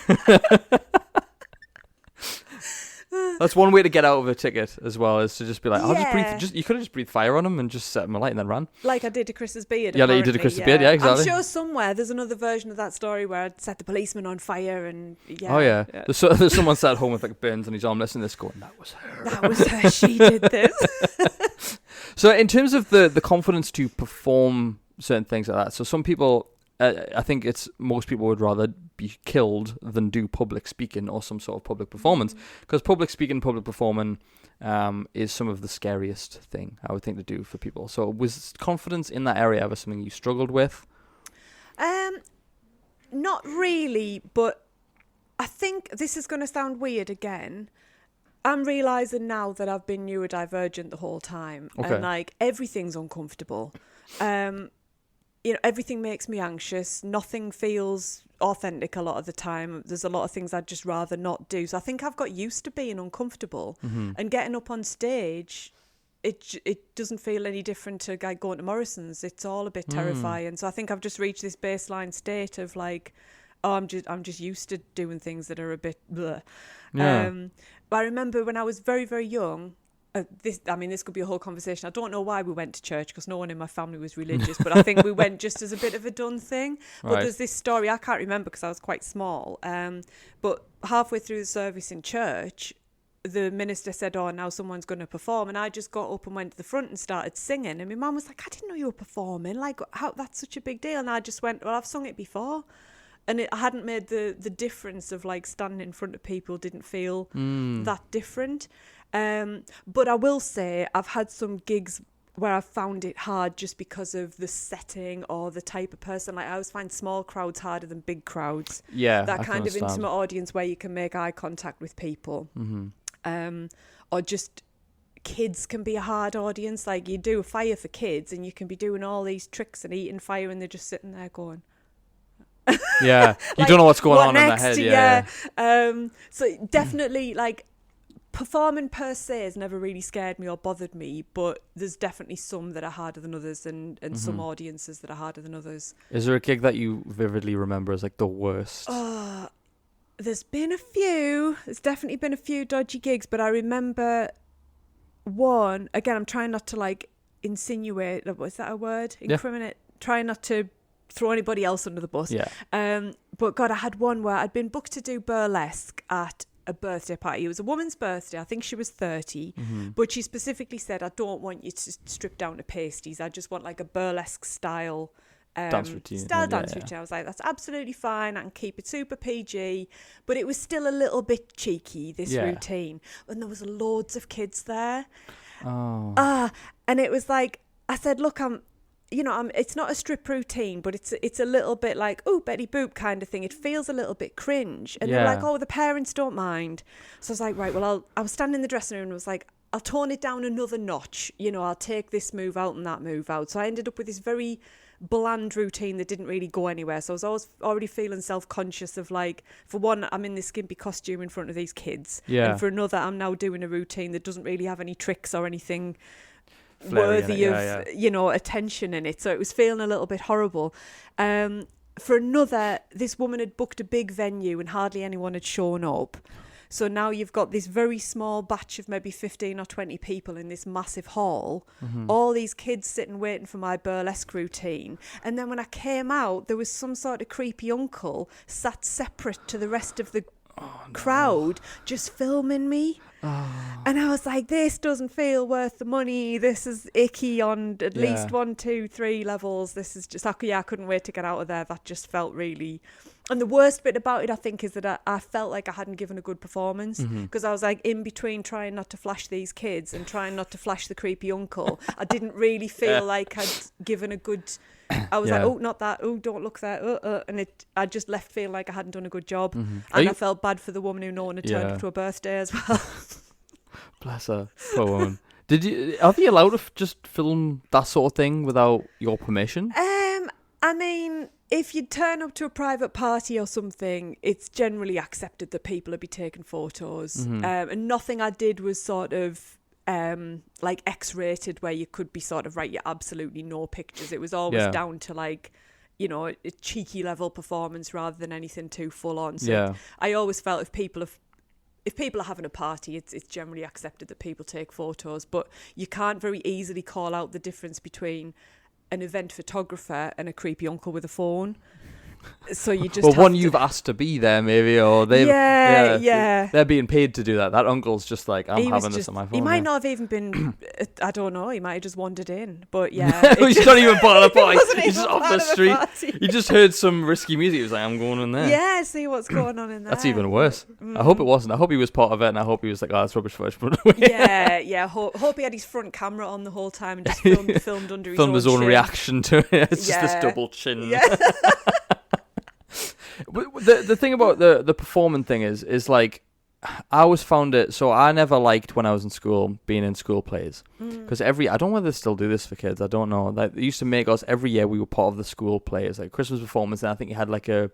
That's one way to get out of a ticket as well, is to just be like, I'll just breathe. You could have just breathed fire on him and just set him alight and then ran. Like I did to Chris's beard. Yeah, like you did to Chris's beard. Yeah, exactly. I'm sure somewhere there's another version of that story where I'd set the policeman on fire and Oh yeah. There's someone sat at home with like burns on his arm listening to this going, that was her. That was her. She did this. So in terms of the confidence to perform certain things like that, so some people, I think most people would rather be killed than do public speaking or some sort of public performance, because public speaking, public performing is some of the scariest thing I would think to do for people. So was confidence in that area ever something you struggled with? Not really, but I think this is going to sound weird again. I'm realising now that I've been neurodivergent the whole time. Okay. And, like, everything's uncomfortable. Everything makes me anxious. Nothing feels authentic a lot of the time. There's a lot of things I'd just rather not do. So I think I've got used to being uncomfortable. And getting up on stage, it doesn't feel any different to going to Morrison's. It's all a bit terrifying. So I think I've just reached this baseline state of like, I'm just used to doing things that are a bit bleh. Yeah. But I remember when I was very, very young, this could be a whole conversation. I don't know why we went to church because no one in my family was religious, but I think we went just as a bit of a done thing. But there's this story, I can't remember because I was quite small, but halfway through the service in church, the minister said, oh, now someone's going to perform. And I just got up and went to the front and started singing. And my mum was like, I didn't know you were performing. Like, how that's such a big deal. And I just went, well, I've sung it before. And I hadn't made the difference of like standing in front of people, didn't feel that different. But I will say I've had some gigs where I've found it hard just because of the setting or the type of person. Like I always find small crowds harder than big crowds. Yeah, that kind of intimate audience where you can make eye contact with people. Or just kids can be a hard audience. Like you do a fire for kids and you can be doing all these tricks and eating fire and they're just sitting there going, yeah, you like, don't know what's going on next? in their head. So definitely like performing per se has never really scared me or bothered me, but there's definitely some that are harder than others and some audiences that are harder than others. Is there a gig that you vividly remember as like the worst? There's been a few. There's definitely been a few dodgy gigs, but I remember one, again, I'm trying not to like insinuate, was that a word? Incriminate. Yeah. Trying not to throw anybody else under the bus. Yeah. But God, I had one where I'd been booked to do burlesque at a birthday party. It was a woman's birthday. I think she was 30, but she specifically said, I don't want you to strip down to pasties. I just want like a burlesque style dance routine. I was like, that's absolutely fine. I can keep it super PG, but it was still a little bit cheeky, this routine. And there was loads of kids there. And it was like, I said, look, it's not a strip routine, but it's a little bit like, oh, Betty Boop kind of thing. It feels a little bit cringe. And they're like, oh, the parents don't mind. So I was like, right, well, I was standing in the dressing room and I was like, I'll tone it down another notch. I'll take this move out and that move out. So I ended up with this very bland routine that didn't really go anywhere. So I was already feeling self-conscious of like, for one, I'm in this skimpy costume in front of these kids. Yeah. And for another, I'm now doing a routine that doesn't really have any tricks or anything worthy of attention in it. So it was feeling a little bit horrible. For another, this woman had booked a big venue and hardly anyone had shown up. So now you've got this very small batch of maybe 15 or 20 people in this massive hall, all these kids sitting waiting for my burlesque routine. And then when I came out, there was some sort of creepy uncle sat separate to the rest of the crowd just filming me. And I was like, this doesn't feel worth the money. This is icky on at least 1, 2, 3 levels. This is just, I couldn't wait to get out of there. That just felt really... And the worst bit about it, I think, is that I felt like I hadn't given a good performance because I was like in between trying not to flash these kids and trying not to flash the creepy uncle. I didn't really feel like I'd given a good... I was like, oh, not that. Oh, don't look there. And I just left feeling like I hadn't done a good job. And I felt bad for the woman who no one had turned up to her birthday as well. Bless her. Poor woman. Are they allowed to just film that sort of thing without your permission? I mean, if you turn up to a private party or something, it's generally accepted that people will be taking photos. And nothing I did was sort of like X-rated where you could be sort of, right, yeah, absolutely no pictures. It was always down to like, a cheeky level performance rather than anything too full on. So I always felt if people are having a party, it's generally accepted that people take photos, but you can't very easily call out the difference between an event photographer and a creepy uncle with a phone. So you just well, one you've asked to be there, maybe, or they they're being paid to do that. That uncle's just like, I'm having this on my phone. He might not have even been. I don't know. He might have just wandered in. But yeah, he's not even part of the party. He's just off the street. He just heard some risky music. He was like, I'm going in there. Yeah, see what's going on in there. That's even worse. I hope it wasn't. I hope he was part of it, and I hope he was like, oh, that's rubbish footage. yeah. Hope he had his front camera on the whole time and just filmed under his filmed his own chin. reaction to it. It's just this double chin. Yeah. The thing about the performing thing is like, I always found it, so I never liked when I was in school being in school plays, because I don't know whether they still do this for kids, I don't know, like they used to make us every year, we were part of the school plays, like Christmas performance, and I think you had like a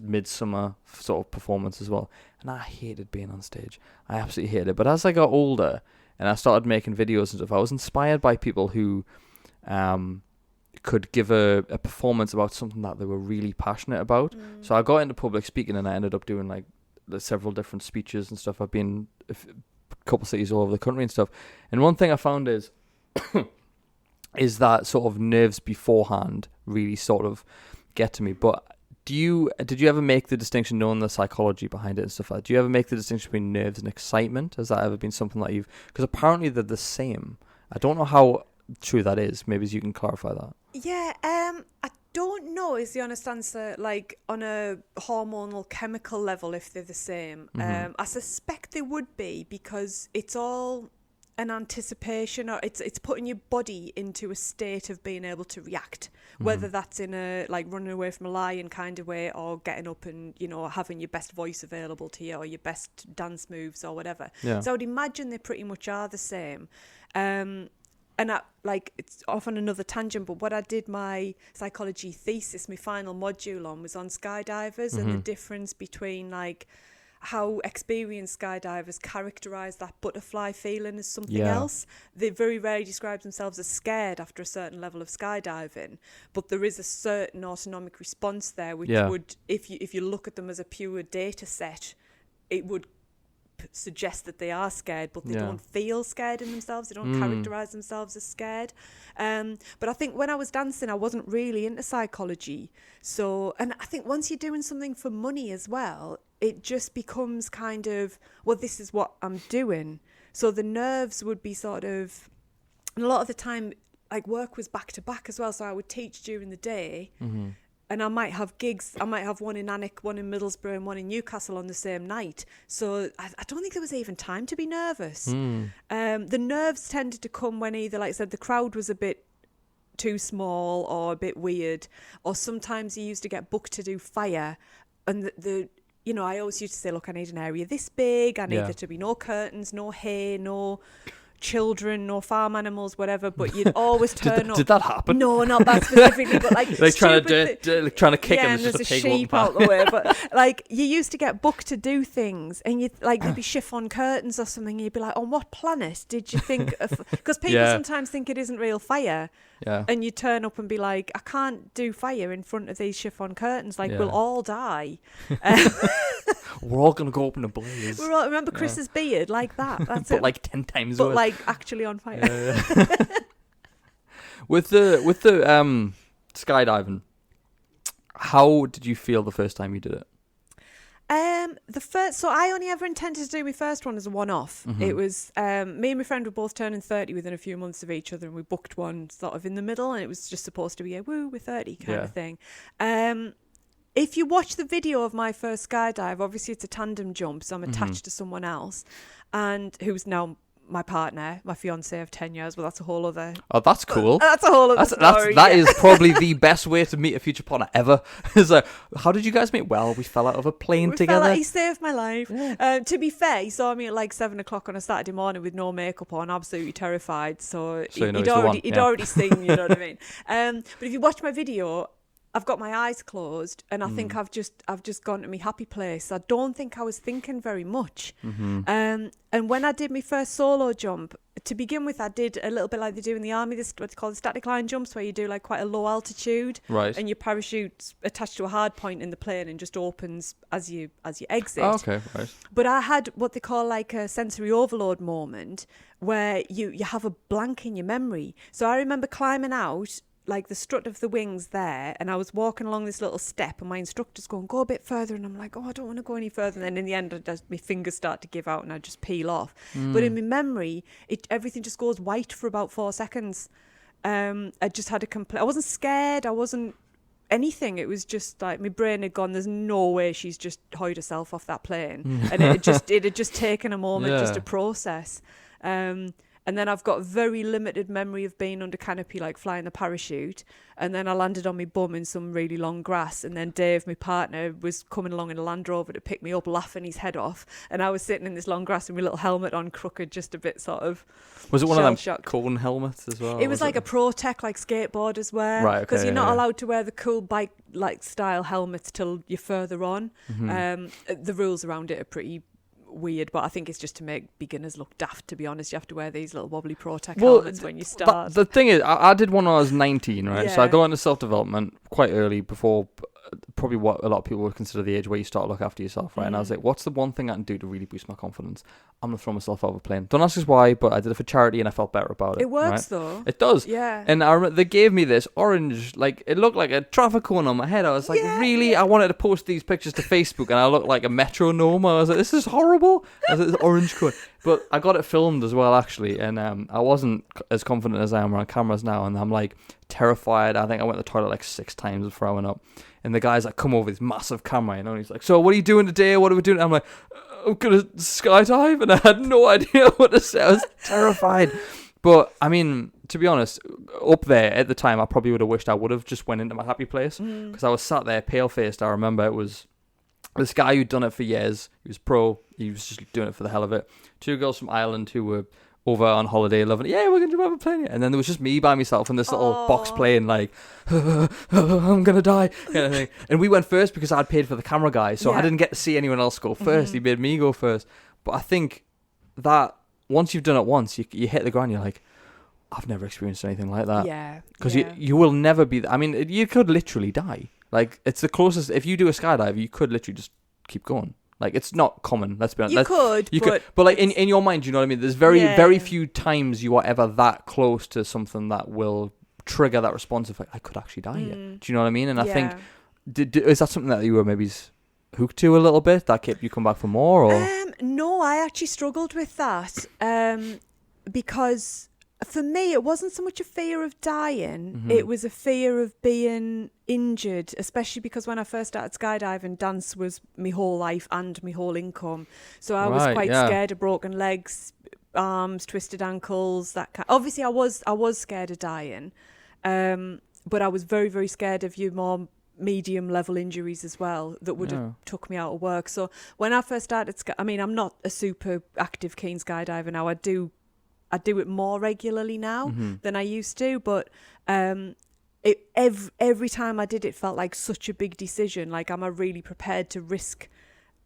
midsummer sort of performance as well, and I hated being on stage. I absolutely hated it. But as I got older and I started making videos and stuff, I was inspired by people who could give a performance about something that they were really passionate about. So I got into public speaking, and I ended up doing like several different speeches and stuff. I've been a couple cities all over the country and stuff. And one thing I found is that sort of nerves beforehand really sort of get to me. But did you ever make the distinction, knowing the psychology behind it and stuff like that, do you ever make the distinction between nerves and excitement? Has that ever been something that because apparently they're the same. I don't know how true that is. Maybe you can clarify that. Yeah, I don't know is the honest answer, like on a hormonal chemical level, if they're the same. I suspect they would be, because it's all an anticipation, or it's putting your body into a state of being able to react, whether that's in a like running away from a lion kind of way, or getting up and, you know, having your best voice available to you, or your best dance moves or whatever. So I would imagine they pretty much are the same. And it's off on another tangent, but what I did my psychology thesis, my final module on, was on skydivers and the difference between like how experienced skydivers characterise that butterfly feeling as something else. They very rarely describe themselves as scared after a certain level of skydiving, but there is a certain autonomic response there, which would, if you look at them as a pure data set, it would suggest that they are scared, but they don't feel scared in themselves. They don't characterize themselves as scared. But I think when I was dancing, I wasn't really into psychology. So, and I think once you're doing something for money as well, it just becomes kind of, well, this is what I'm doing. So the nerves would be sort of, and a lot of the time, like work was back to back as well. So I would teach during the day. And I might have gigs. I might have one in Alnwick, one in Middlesbrough, and one in Newcastle on the same night. So I don't think there was even time to be nervous. The nerves tended to come when either, like I said, the crowd was a bit too small or a bit weird, or sometimes you used to get booked to do fire, and you know, I always used to say, look, I need an area this big. I need there to be no curtains, no hay, no children, no farm animals, whatever, but you'd always turn up. Did that happen? No, not that specifically, but like trying to kick him, and there's a sheep out the way. But like, you used to get booked to do things, and you like there'd be chiffon curtains or something, and you'd be like, on what planet did you think of? Because people sometimes think it isn't real fire. And you turn up and be like, I can't do fire in front of these chiffon curtains. Like, we'll all die. We're all going to go up in a blaze. Remember Chris's beard? Like that. That's but it. like 10 times But worse. like actually on fire. With the skydiving, how did you feel the first time you did it? So I only ever intended to do my first one as a one-off. It was me and my friend were both turning 30 within a few months of each other, and we booked one sort of in the middle, and it was just supposed to be a woo, we're 30 kind of thing. If you watch the video of my first skydive, obviously it's a tandem jump, so I'm attached to someone else, and who's now my partner, my fiance of 10 years. Well, that's a whole other... Oh, that's cool. That's a whole other story. That is probably the best way to meet a future partner ever. So, how did you guys meet? Well, we fell out of a plane together. He saved my life. Yeah. To be fair, he saw me at like 7 o'clock on a Saturday morning with no makeup on, absolutely terrified. So he'd already seen, you know what I mean? But if you watch my video, I've got my eyes closed, and I think I've just gone to my happy place. I don't think I was thinking very much. And when I did my first solo jump, to begin with, I did a little bit like they do in the army, this what's called static line jumps, where you do like quite a low altitude, right? And your parachute's attached to a hard point in the plane and just opens as you exit. Oh, okay, right. But I had what they call like a sensory overload moment, where you have a blank in your memory. So I remember climbing out, like the strut of the wings there, and I was walking along this little step, and my instructor's going, go a bit further, and I'm like, oh, I don't want to go any further. And then in the end, my fingers start to give out and I just peel off. But in my memory, everything just goes white for about 4 seconds. I just had I wasn't scared, I wasn't anything. It was just like my brain had gone, there's no way she's just hoid herself off that plane. And it had just taken a moment just to process. And And then I've got very limited memory of being under canopy, like flying the parachute. And then I landed on my bum in some really long grass. And then Dave, my partner, was coming along in a Land Rover to pick me up, laughing his head off. And I was sitting in this long grass with my little helmet on, crooked, just a bit sort of. Was it one of them cone helmets as well? It was like a Pro-Tech, like skateboarders wear. Right, okay. Because you're not allowed to wear the cool bike like style helmets till you're further on. The rules around it are pretty weird, but I think it's just to make beginners look daft, to be honest. You have to wear these little wobbly Pro-Tech helmets when you start. The thing is, I did one when I was 19, right? Yeah. So I got into self-development quite early, before probably what a lot of people would consider the age where you start to look after yourself, right? And I was like, what's the one thing I can do to really boost my confidence? I'm going to throw myself out of a plane. Don't ask us why, but I did it for charity and I felt better about it. It works, right? though. It does. Yeah. And I remember they gave me this orange, like, it looked like a traffic cone on my head. I was like, really? I wanted to post these pictures to Facebook and I looked like a metronome. I was like, this is horrible. I was like, this orange cone. But I got it filmed as well, actually. And I wasn't as confident as I am around cameras now. And I'm like terrified. I think I went to the toilet like 6 times before I went up. And the guy's like, come over with this massive camera, you know, and he's like, so what are you doing today? What are we doing? And I'm like, I'm going to skydive. And I had no idea what to say. I was terrified. But, I mean, to be honest, up there at the time, I probably would have wished I would have just went into my happy place. Because I was sat there pale-faced. I remember it was this guy who'd done it for years. He was pro. He was just doing it for the hell of it. 2 girls from Ireland who were over on holiday loving it. Yeah, we're going to jump out of a plane. And then there was just me by myself in this little box plane, like, I'm going to die, kind of thing. And we went first because I'd paid for the camera guy. So I didn't get to see anyone else go first. He made me go first. But I think that once you've done it once, you hit the ground, you're like, I've never experienced anything like that. Yeah. Because you will never be... I mean, you could literally die. Like, it's the closest... If you do a skydive, you could literally just keep going. Like, it's not common, let's be honest. You could. But like, in your mind, you know what I mean? There's very few times you are ever that close to something that will trigger that response of, like, I could actually die here. Do you know what I mean? And I think... is that something that you were maybe hooked to a little bit? That kept you come back for more? Or? No, I actually struggled with that. Because... for me, it wasn't so much a fear of dying. It was a fear of being injured, especially because when I first started skydiving, dance was my whole life and my whole income. So I was quite scared of broken legs, arms, twisted ankles, that kind. Obviously, I was scared of dying, but I was very, very scared of your more medium level injuries as well that would have took me out of work. So when I first started, I mean, I'm not a super active keen skydiver now. I do it more regularly now than I used to, but every time I did it felt like such a big decision. Like, am I really prepared to risk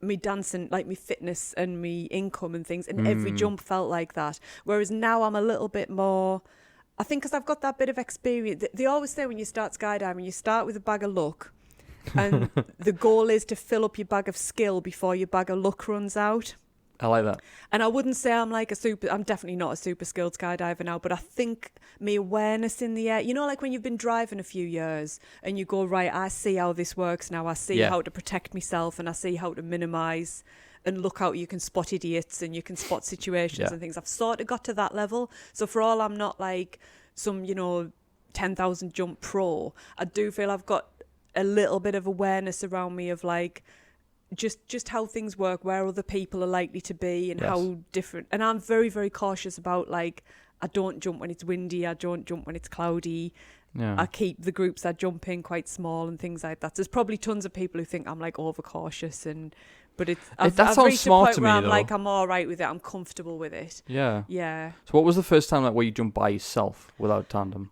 me dancing, like me fitness and me income and things? And every jump felt like that. Whereas now I'm a little bit more, I think, because I've got that bit of experience. They always say when you start skydiving, you start with a bag of luck. And the goal is to fill up your bag of skill before your bag of luck runs out. I like that. And I wouldn't say I'm definitely not a super skilled skydiver now, but I think my awareness in the air, you know, like when you've been driving a few years and you go, right, I see how this works now. I see how to protect myself and I see how to minimise and look out. You can spot idiots and you can spot situations and things. I've sort of got to that level. So for all I'm not like some, 10,000 jump pro, I do feel I've got a little bit of awareness around me of like, just how things work, where other people are likely to be and how different. And I'm very, very cautious about, like, I don't jump when it's windy. I don't jump when it's cloudy. Yeah. I keep the groups I jump in quite small and things like that. There's probably tons of people who think I'm like overcautious but I've reached smart a point to where me, I'm though. like, I'm all right with it. I'm comfortable with it. Yeah. Yeah. So what was the first time where you jumped by yourself without tandem?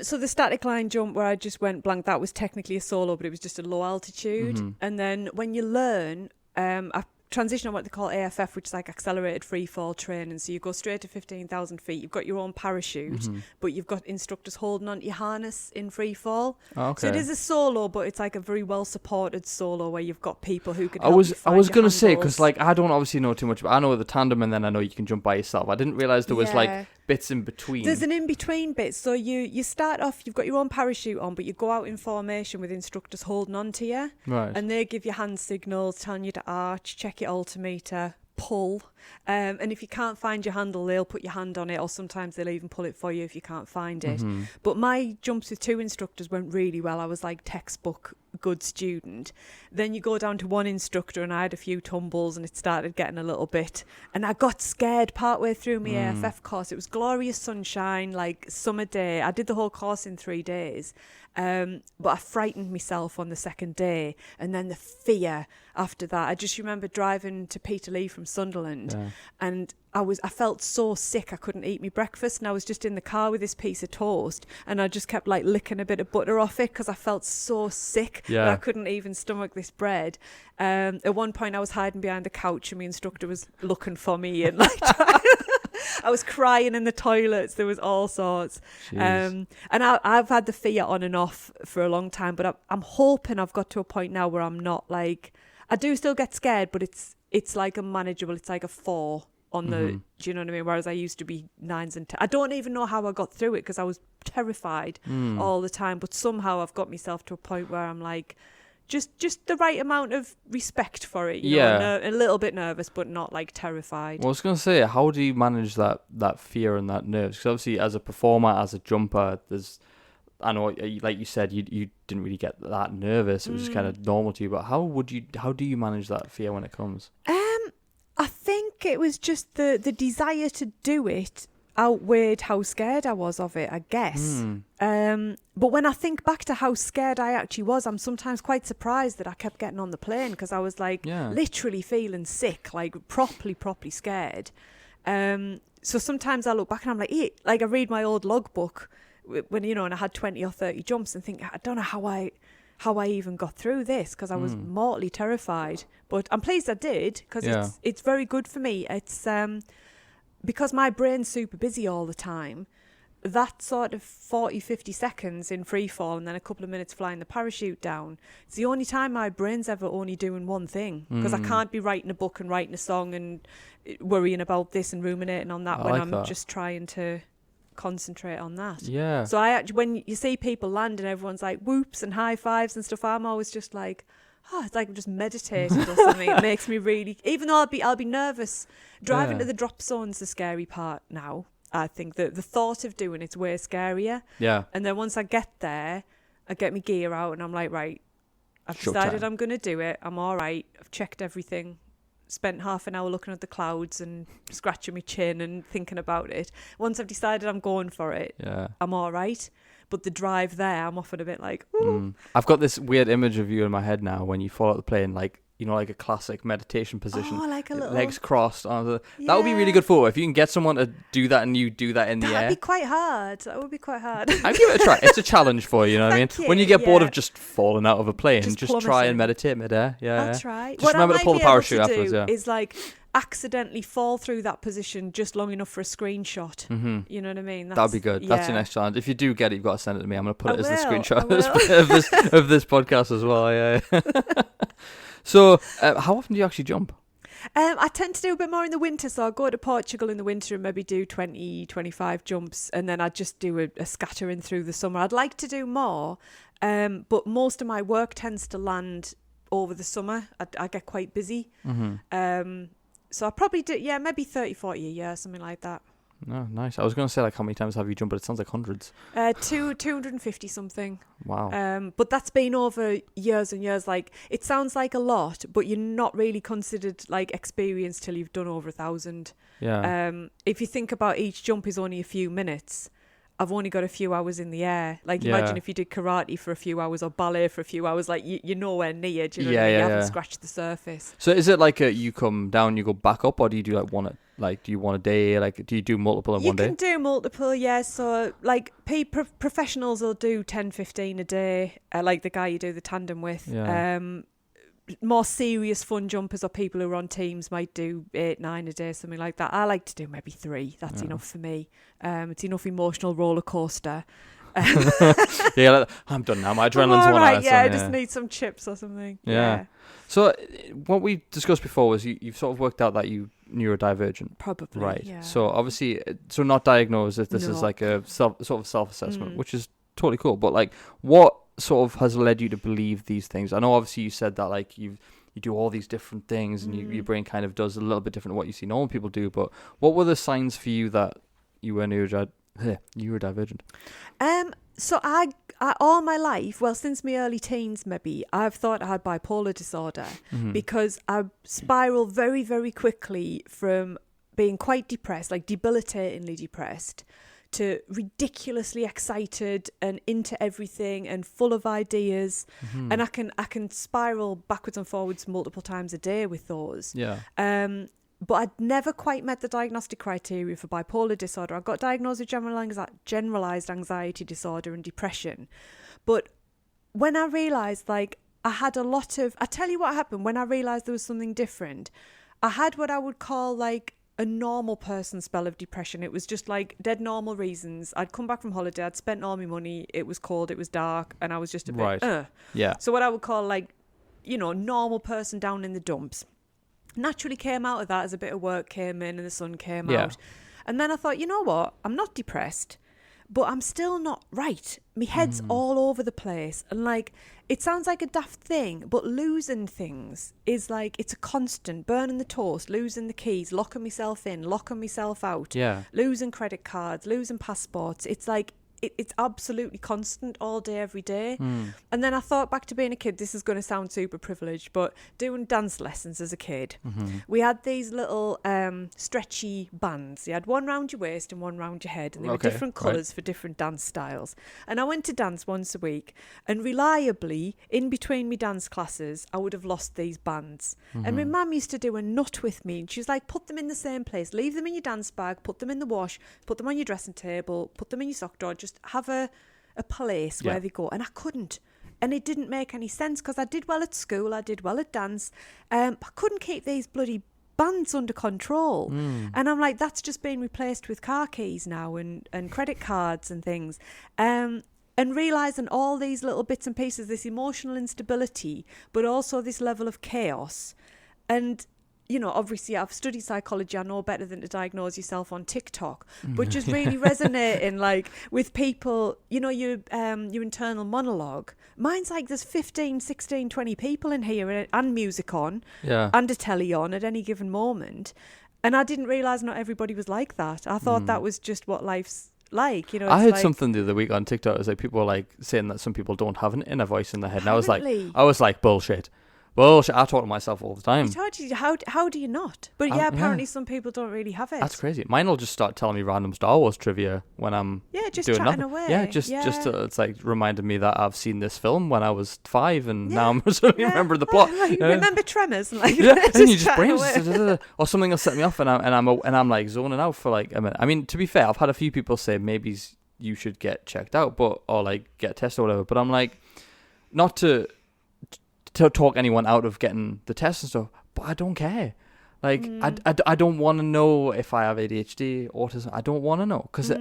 So the static line jump where I just went blank, that was technically a solo, but it was just a low altitude. And then when you learn, I transitioned on what they call AFF, which is like accelerated free fall training. So you go straight to 15,000 feet. You've got your own parachute, but you've got instructors holding onto your harness in free fall. Oh, okay. So it is a solo, but it's like a very well supported solo where you've got people who can. I was going to say, because like I don't obviously know too much, but I know the tandem, and then I know you can jump by yourself. I didn't realize there was like bits in between. There's an in between bit. So you start off, you've got your own parachute on, but you go out in formation with instructors holding on to you, right? And they give you hand signals, telling you to arch, check your altimeter, pull. And if you can't find your handle, they'll put your hand on it, or sometimes they'll even pull it for you if you can't find it. But my jumps with 2 instructors went really well. I was like textbook good student. Then you go down to one instructor, and I had a few tumbles and it started getting a little bit, and I got scared partway through my AFF course. It was glorious sunshine, like summer day. I did the whole course in 3 days, but I frightened myself on the second day, and then the fear after that. I just remember driving to Peterlee from Sunderland, and I felt so sick I couldn't eat my breakfast, and I was just in the car with this piece of toast, and I just kept like licking a bit of butter off it because I felt so sick that I couldn't even stomach this bread. At one point I was hiding behind the couch, and my instructor was looking for me, and like I was crying in the toilets. There was all sorts. And I've had the fear on and off for a long time, but I'm hoping I've got to a point now where I'm not like, I do still get scared, but it's like a manageable, it's like a 4 on the, do you know what I mean? Whereas I used to be 9s and 10s. I don't even know how I got through it because I was terrified all the time, but somehow I've got myself to a point where I'm like, just the right amount of respect for it. You know, a little bit nervous, but not like terrified. Well, I was going to say, how do you manage that fear and that nerves? Because obviously as a performer, as a jumper, I know, like you said, you didn't really get that nervous. It was just kind of normal to you. But how do you manage that fear when it comes? I think it was just the desire to do it outweighed how scared I was of it, I guess. But when I think back to how scared I actually was, I'm sometimes quite surprised that I kept getting on the plane, because I was like literally feeling sick, like properly scared. So sometimes I look back and I'm like I read my old logbook when, you know, and I had 20 or 30 jumps, and think, I don't know how I even got through this, because I was mortally terrified. But I'm pleased I did, because it's very good for me. It's because my brain's super busy all the time. That sort of 40-50 seconds in free fall, and then a couple of minutes flying the parachute down, it's the only time my brain's ever only doing one thing, because I can't be writing a book and writing a song and worrying about this and ruminating on that I'm just trying to concentrate on that. So I actually, when you see people land and everyone's like whoops and high fives and stuff, I'm always just like, it's like I'm just meditating or something. It makes me really, even though I'll be nervous. Driving to the drop zone's the scary part now. I think the thought of doing it's way scarier. And then once I get there, I get my gear out and I'm like, right, I've decided I'm going to do it. I'm all right. I've checked everything. Spent half an hour looking at the clouds and scratching my chin and thinking about it. Once I've decided I'm going for it, I'm all right. But the drive there, I'm often a bit like, ooh. I've got this weird image of you in my head now when you fall out the plane, like, you know, like a classic meditation position. Like a little... legs crossed. That would be really good photo. If you can get someone to do that and you do that in the air. That'd be quite hard. That would be quite hard. I'd give it a try. It's a challenge for you, you know what I mean? You. When you get bored of just falling out of a plane, just try and meditate midair. I'll try. Just remember to pull the parachute afterwards, is like accidentally fall through that position just long enough for a screenshot. You know what I mean? That'd be good. That's your next challenge. If you do get it, you've got to send it to me. I'm going to put it as the screenshot of this podcast as well. Yeah. So, how often do you actually jump? I tend to do a bit more in the winter, so I'll go to Portugal in the winter and maybe do 20, 25 jumps, and then I'd just do a scattering through the summer. I'd like to do more, but most of my work tends to land over the summer. I get quite busy. So I probably do, maybe 30, 40 a year, something like that. No, nice. I was going to say, like, how many times have you jumped, but it sounds like hundreds. 250 something. Wow. But that's been over years and years. Like, it sounds like a lot, but you're not really considered like experienced till you've done over 1,000. If you think about each jump is only a few minutes, I've only got a few hours in the air. Like, imagine if you did karate for a few hours or ballet for a few hours, like, you're nowhere near, do you know what I mean? You haven't scratched the surface. So is it like you come down, you go back up, or do you do like one, like, do you want a day? Like, do you do multiple in one day? You can do multiple, yeah. So, like, professionals will do 10, 15 a day, like the guy you do the tandem with. More serious fun jumpers or people who are on teams might do 8, 9 a day, something like that. I like to do maybe 3. That's enough for me. It's enough emotional roller coaster. I'm done now. My adrenaline's worn out. I just need some chips or something. Yeah. So what we discussed before was you've sort of worked out that you neurodivergent. Probably. Right. Yeah. So obviously, not diagnosed if this is like a self-assessment, which is totally cool. But like, what sort of has led you to believe these things? I know obviously you said that like you've you do all these different things, and your brain kind of does a little bit different than what you see normal people do. But what were the signs for you that you were neurodivergent? So I all my life, well, since my early teens maybe, I've thought I had bipolar disorder because I spiral very, very quickly from being quite depressed, like debilitatingly depressed, to ridiculously excited and into everything and full of ideas. And I can spiral backwards and forwards multiple times a day with those. Yeah. But I'd never quite met the diagnostic criteria for bipolar disorder. I got diagnosed with generalized anxiety disorder and depression. But when I realised, like, I had a lot of... I tell you what happened when I realised there was something different. I had what I would call, like, a normal person spell of depression. It was just, like, dead normal reasons. I'd come back from holiday, I'd spent all my money, it was cold, it was dark, and I was just a bit... Yeah. So what I would call, like, you know, normal person down in the dumps. Naturally came out of that as a bit of work came in and the sun came out. And then I thought, you know what? I'm not depressed, but I'm still not right. My head's all over the place. And like, it sounds like a daft thing, but losing things is like, it's a constant. Burning the toast, losing the keys, locking myself in, locking myself out, losing credit cards, losing passports. It's like, it's absolutely constant all day, every day. And then I thought back to being a kid. This is going to sound super privileged, but doing dance lessons as a kid, we had these little stretchy bands. You had one round your waist and one round your head, and they were different colours for different dance styles. And I went to dance once a week, and reliably, in between my dance classes, I would have lost these bands. And my mum used to do a nut with me, and she was like, put them in the same place, leave them in your dance bag, put them in the wash, put them on your dressing table, put them in your sock drawer, just have a place where they go. And I couldn't, and it didn't make any sense because I did well at school, I did well at dance, I couldn't keep these bloody bands under control. And I'm like, that's just been replaced with car keys now and credit cards and things, and realising all these little bits and pieces, this emotional instability, but also this level of chaos. And you know, obviously I've studied psychology, I know better than to diagnose yourself on TikTok, but just really resonating like with people, you know, your internal monologue. Mine's like there's 15, 16, 20 people in here and music on and a telly on at any given moment. And I didn't realise not everybody was like that. I thought that was just what life's like, you know. I heard like, something the other week on TikTok. It was like people were like saying that some people don't have an inner voice in their head. And I was like, bullshit. Bullshit. I talk to myself all the time. How do you not? But apparently some people don't really have it. That's crazy. Mine will just start telling me random Star Wars trivia when I'm just doing chatting nothing. away. It's like reminded me that I've seen this film when I was 5 and now I'm suddenly remembering the plot. Like, remember Tremors? And like, and you just brain or something will set me off and I'm like zoning out for like a minute. I mean, to be fair, I've had a few people say maybe you should get checked out, or like get tested or whatever. But I'm like, not to talk anyone out of getting the test and stuff, but I don't care. Like, I don't want to know if I have ADHD, autism. I don't want to know because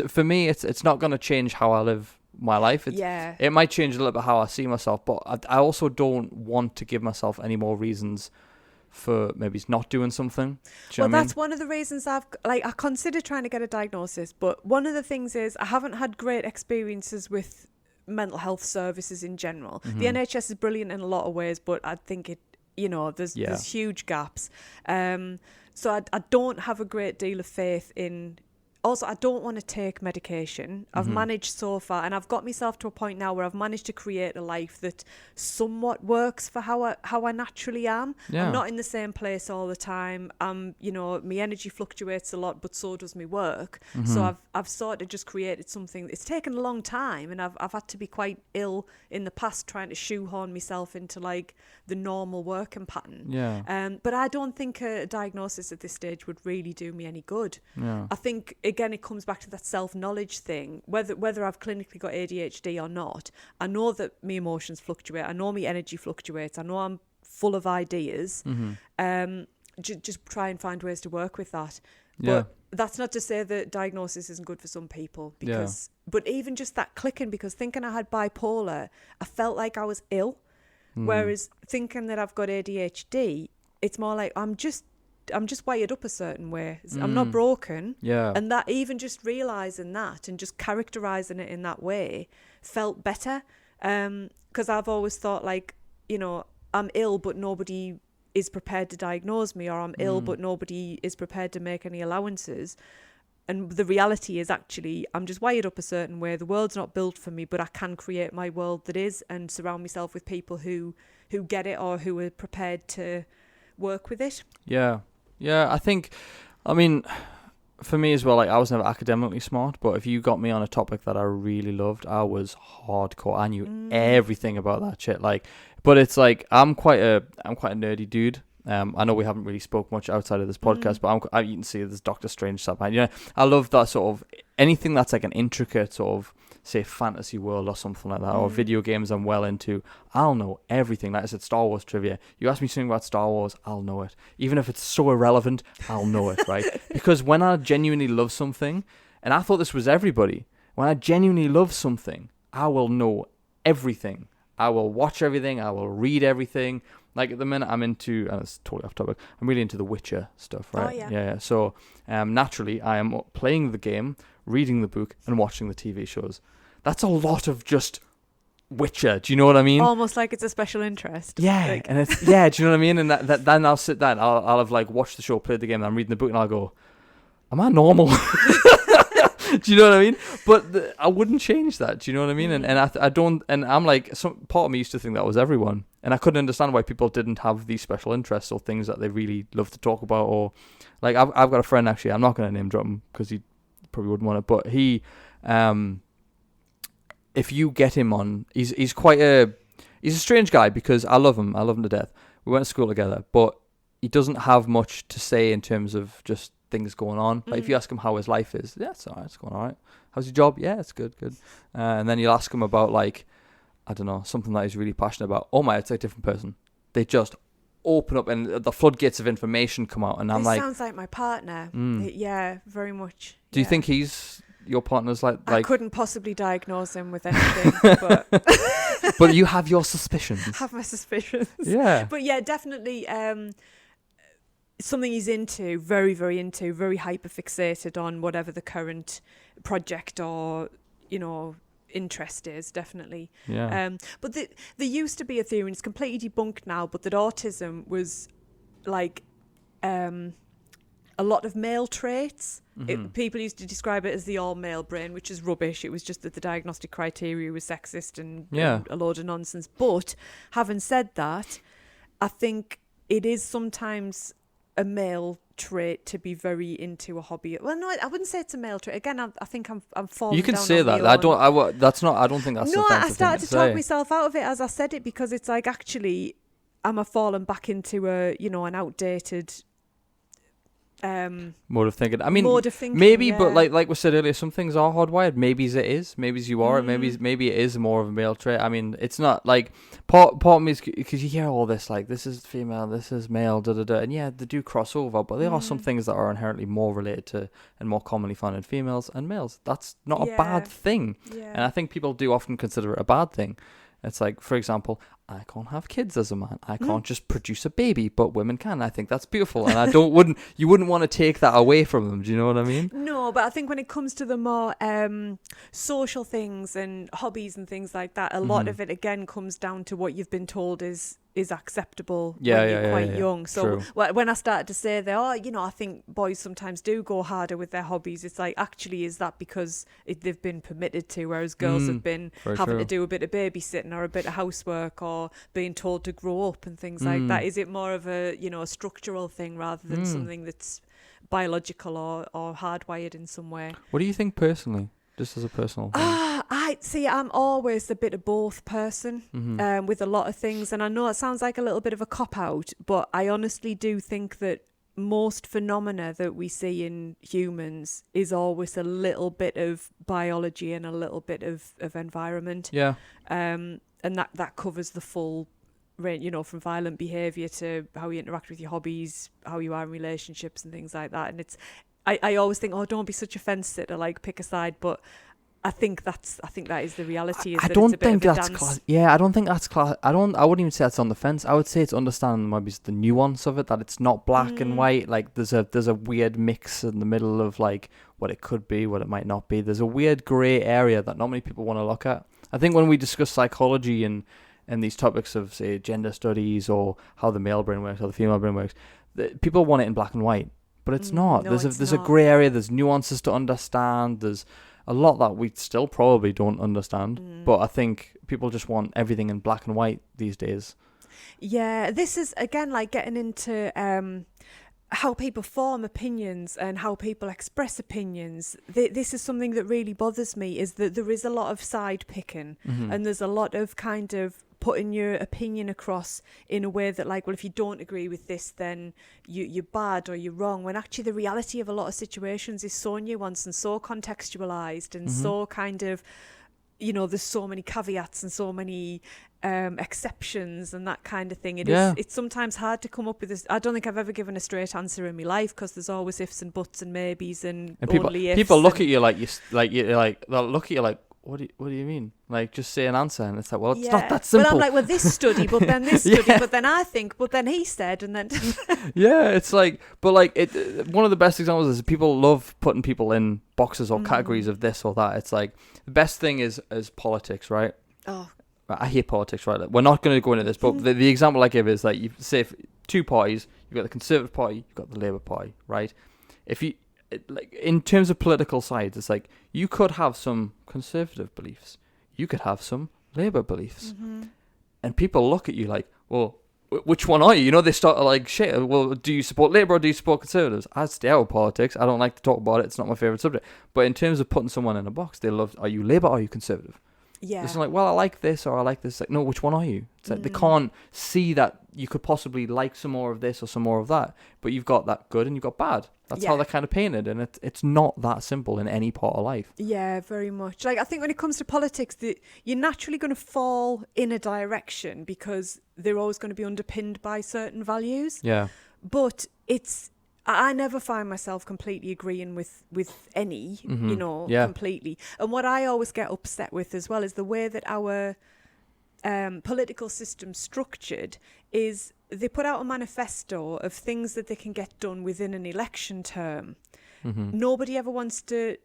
for me, it's not going to change how I live my life. It might change a little bit how I see myself, but I also don't want to give myself any more reasons for maybe not doing something. Well, that's one of the reasons I consider trying to get a diagnosis, but one of the things is I haven't had great experiences with mental health services in general. The NHS is brilliant in a lot of ways, but I think there's huge gaps. So I don't have a great deal of faith in. Also, I don't want to take medication. I've managed so far, and I've got myself to a point now where I've managed to create a life that somewhat works for how I naturally am. Yeah. I'm not in the same place all the time. My energy fluctuates a lot, but so does my work. So I've sort of just created something. It's taken a long time, and I've had to be quite ill in the past trying to shoehorn myself into like the normal working pattern. Yeah. But I don't think a diagnosis at this stage would really do me any good. Yeah. I think. Again, it comes back to that self-knowledge thing, whether I've clinically got ADHD or not. I know that my emotions fluctuate. I know my energy fluctuates. I know I'm full of ideas. Just try and find ways to work with that. But that's not to say that diagnosis isn't good for some people. But even just that clicking, because thinking I had bipolar, I felt like I was ill. Whereas thinking that I've got ADHD, it's more like I'm just wired up a certain way. I'm not broken. Yeah. And that even just realising that and just characterising it in that way felt better. Because I've always thought like, I'm ill, but nobody is prepared to diagnose me, or I'm ill, but nobody is prepared to make any allowances. And the reality is actually I'm just wired up a certain way. The world's not built for me, but I can create my world that is, and surround myself with people who get it or who are prepared to work with it. Yeah. I think, I mean, for me as well, like, I was never academically smart, but if you got me on a topic that I really loved, I was hardcore. I knew everything about that shit. Like, but it's like I'm quite a nerdy dude. I know we haven't really spoke much outside of this podcast, but you can see there's Doctor Strange stuff. And, I love that sort of anything that's like an intricate sort of, say, fantasy world or something like that, or video games I'm well into. I'll know everything. Like I said, Star Wars trivia. You ask me something about Star Wars, I'll know it. Even if it's so irrelevant, I'll know it, right? Because when I genuinely love something, and I thought this was everybody, when I genuinely love something, I will know everything. I will watch everything. I will read everything. Like at the minute I'm into, and it's totally off topic, I'm really into The Witcher stuff, right? Oh, yeah. Yeah. So naturally I am playing the game, reading the book, and watching the TV shows. That's a lot of just Witcher. Do you know what I mean? Almost like it's a special interest. Yeah, like. and it's do you know what I mean? And that then I'll sit down, I'll have like watched the show, played the game, and I'm reading the book, and I'll go, am I normal? Do you know what I mean? But I wouldn't change that. Do you know what I mean? And I don't. And I'm like, some part of me used to think that was everyone, and I couldn't understand why people didn't have these special interests or things that they really love to talk about. Or like, I've got a friend, actually. I'm not going to name drop him because he probably wouldn't want it. But he, if you get him on, he's a strange guy because I love him to death. We went to school together, but he doesn't have much to say in terms of just things going on. Like if you ask him how his life is, yeah, it's alright, it's going alright. How's your job? Yeah, it's good. And then you'll ask him about, like, I don't know, something that he's really passionate about. Oh my, it's like a different person. They just open up and the floodgates of information come out, and I'm like, sounds like my partner. Yeah, very much. Do you think he's your partner's like? I couldn't possibly diagnose him with anything, but but you have your suspicions. Have my suspicions. Yeah. But yeah, definitely something he's into, very, very into, very hyper fixated on whatever the current project or, interest is, definitely. Yeah. But there used to be a theory, and it's completely debunked now, but that autism was like a lot of male traits. People used to describe it as the all-male brain, which is rubbish. It was just that the diagnostic criteria was sexist and a load of nonsense. But having said that, I think it is sometimes a male trait to be very into a hobby. Well, no, I wouldn't say it's a male trait. Again, I think I'm falling. You can down say on that. my own. I don't think that's. No, I started to talk say. myself out of it as I said it, because it's like, actually, am I falling back into an outdated mode of thinking. I mean, maybe, yeah. but like we said earlier, some things are hardwired. Maybe it is. Maybe you are. Maybe it is more of a male trait. I mean, it's not like part of me is because you hear all this, like, this is female, this is male, and yeah, they do cross over, but there are some things that are inherently more related to and more commonly found in females and males. That's not a bad thing, and I think people do often consider it a bad thing. It's like, for example, I can't have kids as a man. I can't just produce a baby, but women can. I think that's beautiful, and you wouldn't want to take that away from them. Do you know what I mean? No, but I think when it comes to the more social things and hobbies and things like that, a lot of it again comes down to what you've been told is acceptable when you're quite young. So when I started to say that, I think boys sometimes do go harder with their hobbies, it's like, actually, is that because they've been permitted to, whereas girls have been having to do a bit of babysitting or a bit of housework or being told to grow up and things like that? Is it more of a a structural thing rather than something that's biological or hardwired in some way? What do you think personally? Just as a personal thing. I'm always a bit of both person with a lot of things. And I know it sounds like a little bit of a cop-out, but I honestly do think that most phenomena that we see in humans is always a little bit of biology and a little bit of environment. Yeah. And that covers the full range, from violent behaviour to how you interact with your hobbies, how you are in relationships and things like that. And I always think, don't be such a fence sitter, like pick a side, but I think that is the reality. I don't think that's class. Yeah, I don't think that's class. I wouldn't even say it's on the fence. I would say it's understanding maybe the nuance of it, that it's not black and white. Like there's a weird mix in the middle of like what it could be, what it might not be. There's a weird grey area that not many people want to look at. I think when we discuss psychology and in these topics of, say, gender studies or how the male brain works or the female brain works, people want it in black and white, but it's not. No, There's a grey area. There's nuances to understand. There's a lot that we still probably don't understand, but I think people just want everything in black and white these days. Yeah, this is, again, like getting into how people form opinions and how people express opinions. This is something that really bothers me, is that there is a lot of side picking, and there's a lot of kind of putting your opinion across in a way that, like, well, if you don't agree with this, then you're bad or you're wrong, when actually the reality of a lot of situations is so nuanced and so contextualized and so kind of, you know, there's so many caveats and so many exceptions and that kind of thing. It's sometimes hard to come up with this. I don't think I've ever given a straight answer in my life, because there's always ifs and buts and maybes and only ifs. People look at you like they'll look at you like, what do you mean? Like, just say an ansher, and it's like, well, it's not that simple. Well, I'm like, well, this study, but then this study, but then I think, but then he said, and then yeah, it's like, but like, one of the best examples is people love putting people in boxes or categories of this or that. It's like, the best thing is politics, right? Oh, I hate politics, right? We're not going to go into this, but the example I give is, like, you say two parties, you've got the Conservative Party, you've got the Labour Party, right? If you, like, in terms of political sides, it's like, you could have some Conservative beliefs, you could have some Labour beliefs, and people look at you like, well, which one are you? You know, they start like, shit, well, do you support Labour or do you support Conservatives? I stay out of politics. I don't like to talk about it. It's not my favourite subject. But in terms of putting someone in a box, they love, are you Labour or are you Conservative? yeah. It's like, well, I like this or I like this. Like, no, which one are you? It's like, they can't see that you could possibly like some more of this or some more of that. But you've got that good and you've got bad. That's how they're kind of painted, and it's not that simple in any part of life. Yeah, very much. Like, I think when it comes to politics, you're naturally going to fall in a direction because they're always going to be underpinned by certain values. Yeah. But I never find myself completely agreeing with any, you know, completely. And what I always get upset with as well is the way that our political system's structured is they put out a manifesto of things that they can get done within an election term. Nobody ever wants to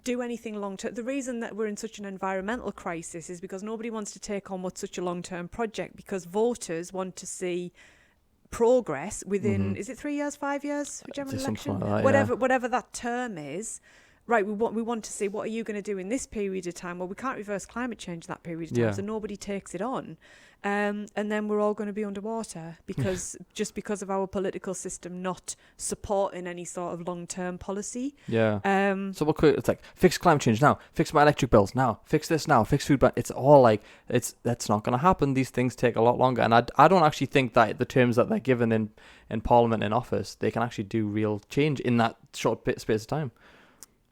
do anything long term. The reason that we're in such an environmental crisis is because nobody wants to take on what's such a long term project, because voters want to see progress within, is it 3 years, 5 years, whichever election, like that, whatever that term is. Right, we want to see, what are you going to do in this period of time? Well, we can't reverse climate change in that period of time, so nobody takes it on. And then we're all going to be underwater because of our political system not supporting any sort of long-term policy. Yeah. So it's like, fix climate change now, fix my electric bills now, fix this now, fix food. But it's all like, that's not going to happen. These things take a lot longer. And I don't actually think that the terms that they're given in Parliament, in office, they can actually do real change in that short space of time.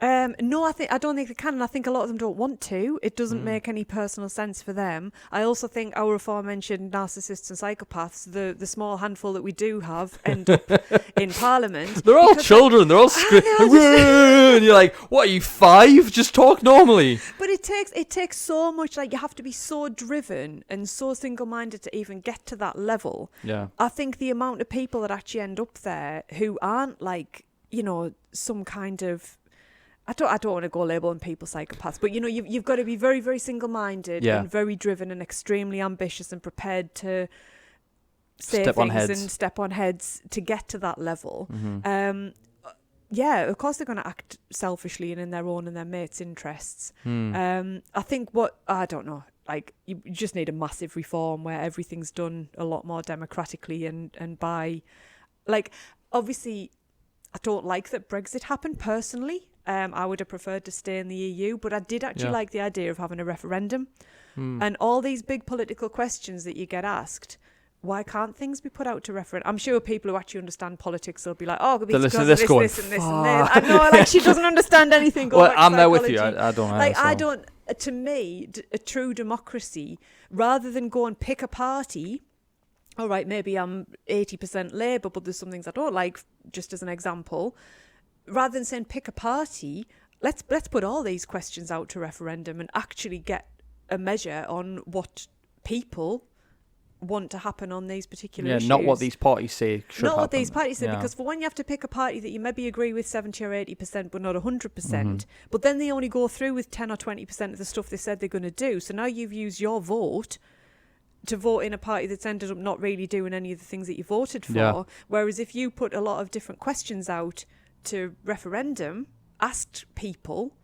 No, I don't think they can, and I think a lot of them don't want to. It doesn't make any personal sense for them. I also think our aforementioned narcissists and psychopaths, the small handful that we do have, end up in Parliament. They're all children. They're all and you're like, what are you, 5? Just talk normally. But it takes so much. Like, you have to be so driven and so single-minded to even get to that level. Yeah. I think the amount of people that actually end up there who aren't, like, you know, some kind of, I don't want to go labeling people psychopaths, but, you know, you've got to be very, very single-minded and very driven and extremely ambitious and prepared to say step things and step on heads to get to that level. Yeah, of course they're going to act selfishly and in their own and their mates' interests. I think I don't know, like, you just need a massive reform where everything's done a lot more democratically and by, like, obviously, I don't like that Brexit happened personally. I would have preferred to stay in the EU, but I did actually like the idea of having a referendum. And all these big political questions that you get asked, why can't things be put out to referendum? I'm sure people who actually understand politics will be like, oh, because of this and this and this. I know, like, she doesn't understand anything. Well, I'm there with you. I don't know. Like, I don't, to me, a true democracy, rather than go and pick a party, all right, maybe I'm 80% Labour, but there's some things I don't like, just as an example. Rather than saying pick a party, let's put all these questions out to referendum and actually get a measure on what people want to happen on these particular issues. Not what these parties say should happen. Not what these parties say, because for one, you have to pick a party that you maybe agree with 70 or 80%, but not 100%. But then they only go through with 10 or 20% of the stuff they said they're going to do. So now you've used your vote to vote in a party that's ended up not really doing any of the things that you voted for. Yeah. Whereas if you put a lot of different questions out to referendum, asked people,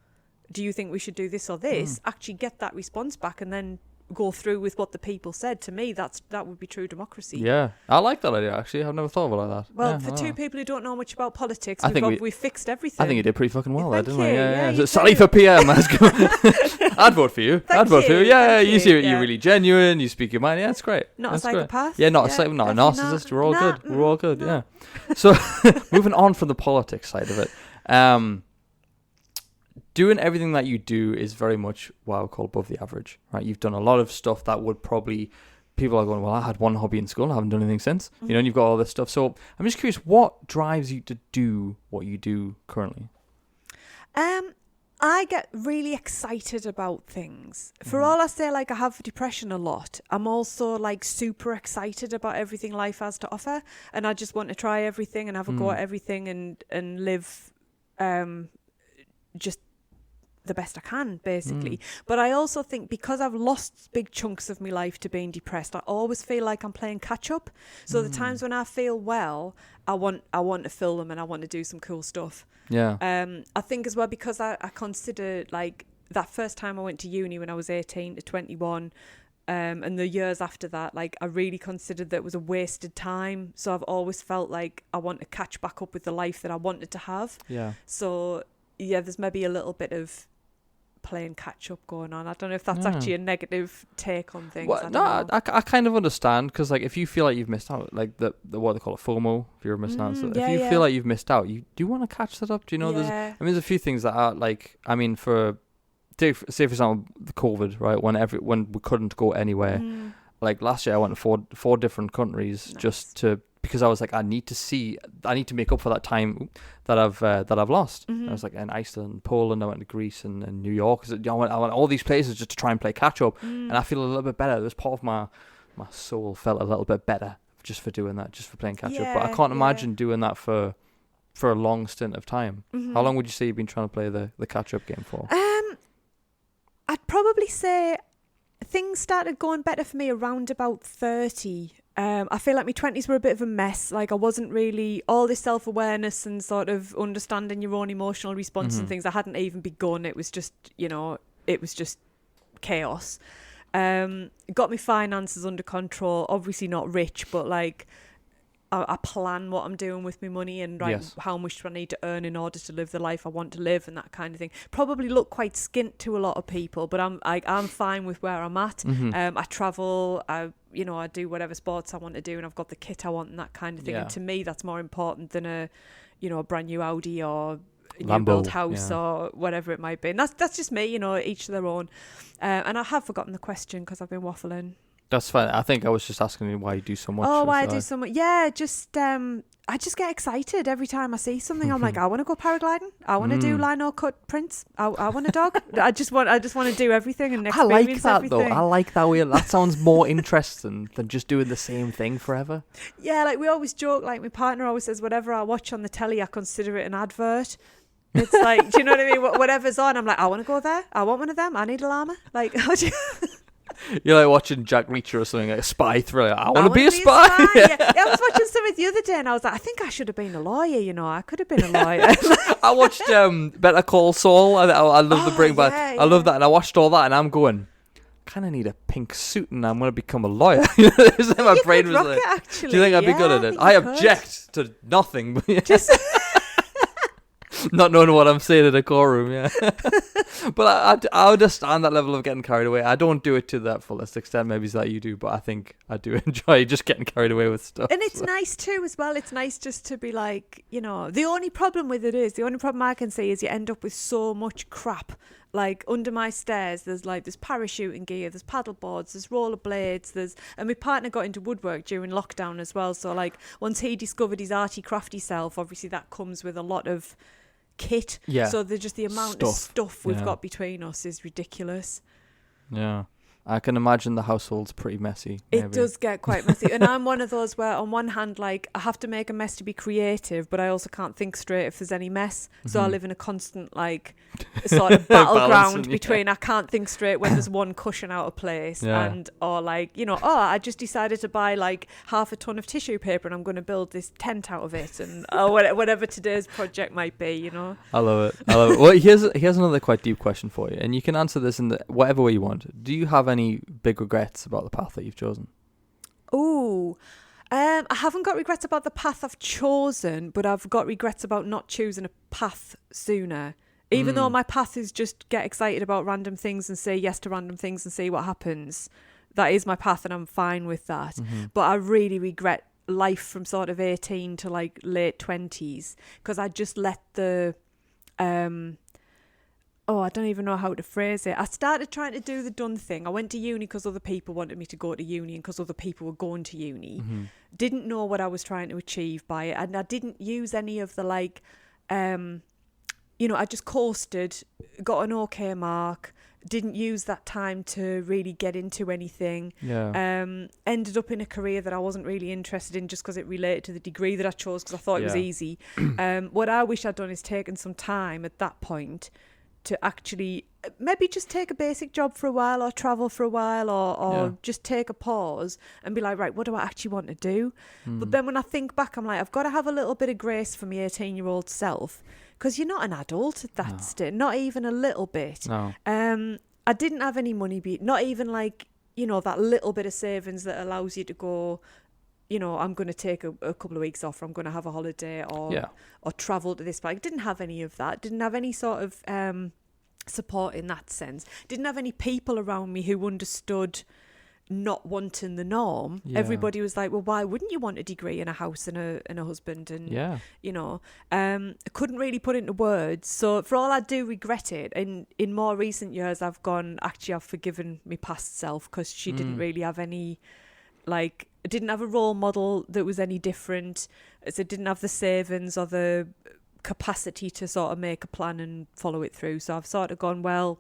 do you think we should do this or this, actually get that response back and then go through with what the people said. To me, that would be true democracy. Yeah, I like that idea, actually. I've never thought of it like that. Well, yeah, for two people who don't know much about politics, we've fixed everything. I think you did pretty fucking well there, Thank didn't we? you. Yeah. Sorry for PM. I'd vote for you. I'd vote for you. Yeah, Thank you you. seem Yeah. you're really genuine. You speak your mind. Yeah, it's great. Not That's a psychopath. Great. Yeah, not a definitely narcissist. We're all Nah, good. We're all good. no. Yeah. So moving on from the politics side of it, doing everything that you do is very much what I would call above the average, right? You've done a lot of stuff that would probably, people are going, well, I had one hobby in school, I haven't done anything since. You know, and you've got all this stuff. So I'm just curious, what drives you to do what you do currently? I get really excited about things. For all I say, like, I have depression a lot, I'm also like super excited about everything life has to offer, and I just want to try everything and have a go at everything and live just the best I can, basically. But I also think because I've lost big chunks of my life to being depressed, I always feel like I'm playing catch up. So the times when I feel well, I want to fill them and I want to do some cool stuff. Yeah. I think as well, because I consider, like, that first time I went to uni when I was 18 to 21, and the years after that, like, I really considered that it was a wasted time. So I've always felt like I want to catch back up with the life that I wanted to have. Yeah. So yeah, there's maybe a little bit of playing catch up going on. I don't know if that's actually a negative take on things. Well, I kind of understand, because like if you feel like you've missed out, like the what they call it, FOMO, if you're missing out, so if you feel like you've missed out, you do want to catch that up. Do you know? There's a few things that are like, I mean, say for example the COVID, right, when we couldn't go anywhere, like last year I went to four different countries. Nice. Because I was like, I need to make up for that time that I've lost. I was like in Iceland, Poland, I went to Greece and New York. I went all these places just to try and play catch up, and I feel a little bit better. There's part of my soul felt a little bit better just for doing that, just for playing catch up. But I can't imagine doing that for a long stint of time. How long would you say you've been trying to play the catch up game for? I'd probably say things started going better for me around about 30. I feel like my 20s were a bit of a mess. Like, I wasn't really, all this self-awareness and sort of understanding your own emotional response and things, I hadn't even begun. It was just, chaos. Got my finances under control. Obviously not rich, but like, I plan what I'm doing with my money and how much do I need to earn in order to live the life I want to live and that kind of thing. Probably look quite skint to a lot of people, but I'm fine with where I'm at. I travel, I do whatever sports I want to do, and I've got the kit I want and that kind of thing. And to me, that's more important than a brand new Audi or a new built house or whatever it might be. And that's just me, each to their own. And I have forgotten the question because I've been waffling. That's fine. I think I was just asking you why you do so much. Oh, why I do so much? Yeah, just I just get excited every time I see something. I'm like, I want to go paragliding. I want to do lino cut prints. I want a dog. I just want to do everything and experience everything. I like that everything. though. I like that way. That sounds more interesting than just doing the same thing forever. Yeah, like we always joke. Like my partner always says, whatever I watch on the telly, I consider it an advert. It's like, do you know what I mean? Whatever's on, I'm like, I want to go there. I want one of them. I need a llama. Like, you're like watching Jack Reacher or something, like a spy thriller. I want to be a spy. Yeah, I was watching something the other day and I was like, I think I should have been a lawyer, I could have been a lawyer. I watched Better Call Saul. I love the bring back. I love that, and I watched all that and I'm going, kind of need a pink suit and I'm going to become a lawyer. My brain was like, actually. Do you think I'd be good at it? I object to nothing. But just not knowing what I'm saying in a courtroom, yeah. But I understand that level of getting carried away. I don't do it to that fullest extent, maybe it's that you do, but I think I do enjoy just getting carried away with stuff. And it's nice too as well. It's nice just to be like, the only problem I can see is you end up with so much crap. Like under my stairs, there's parachuting gear, there's paddle boards, there's rollerblades, and my partner got into woodwork during lockdown as well. So like once he discovered his arty crafty self, obviously that comes with a lot of kit. Yeah. So the amount of stuff we've got between us is ridiculous. Yeah. I can imagine the household's pretty messy. It does get quite messy. And I'm one of those where on one hand, like, I have to make a mess to be creative, but I also can't think straight if there's any mess. So I live in a constant, like, sort of battleground between I can't think straight when there's one cushion out of place and, or like, you know, I just decided to buy like half a ton of tissue paper and I'm going to build this tent out of it, and whatever today's project might be, you know. I love it. Well, here's another quite deep question for you, and you can answer this in whatever way you want. Do you have any big regrets about the path that you've chosen? I haven't got regrets about the path I've chosen, but I've got regrets about not choosing a path sooner. Even though my path is just get excited about random things and say yes to random things and see what happens. That is my path and I'm fine with that. But I really regret life from sort of 18 to like late 20s because I just let the... I don't even know how to phrase it. I started trying to do the done thing. I went to uni because other people wanted me to go to uni and because other people were going to uni. Didn't know what I was trying to achieve by it. And I didn't use any of the like, I just coasted, got an okay mark, didn't use that time to really get into anything. Ended up in a career that I wasn't really interested in just because it related to the degree that I chose because I thought it was easy. What I wish I'd done is taken some time at that point to actually maybe just take a basic job for a while or travel for a while or just take a pause and be like, right, what do I actually want to do? But then when I think back, I'm like, I've got to have a little bit of grace for my 18-year-old self because you're not an adult at that stage, not even a little bit. I didn't have any money, not even like, that little bit of savings that allows you to go, I'm going to take a couple of weeks off or I'm going to have a holiday or travel to this place. I didn't have any of that. Didn't have any sort of support in that sense. Didn't have any people around me who understood not wanting the norm. Everybody was like, well, why wouldn't you want a degree and a house and a husband? And, I couldn't really put it into words. So for all I do regret it, in more recent years, I've forgiven my past self because she didn't really have any, like, didn't have a role model that was any different. So didn't have the savings or the capacity to sort of make a plan and follow it through. So I've sort of gone, well,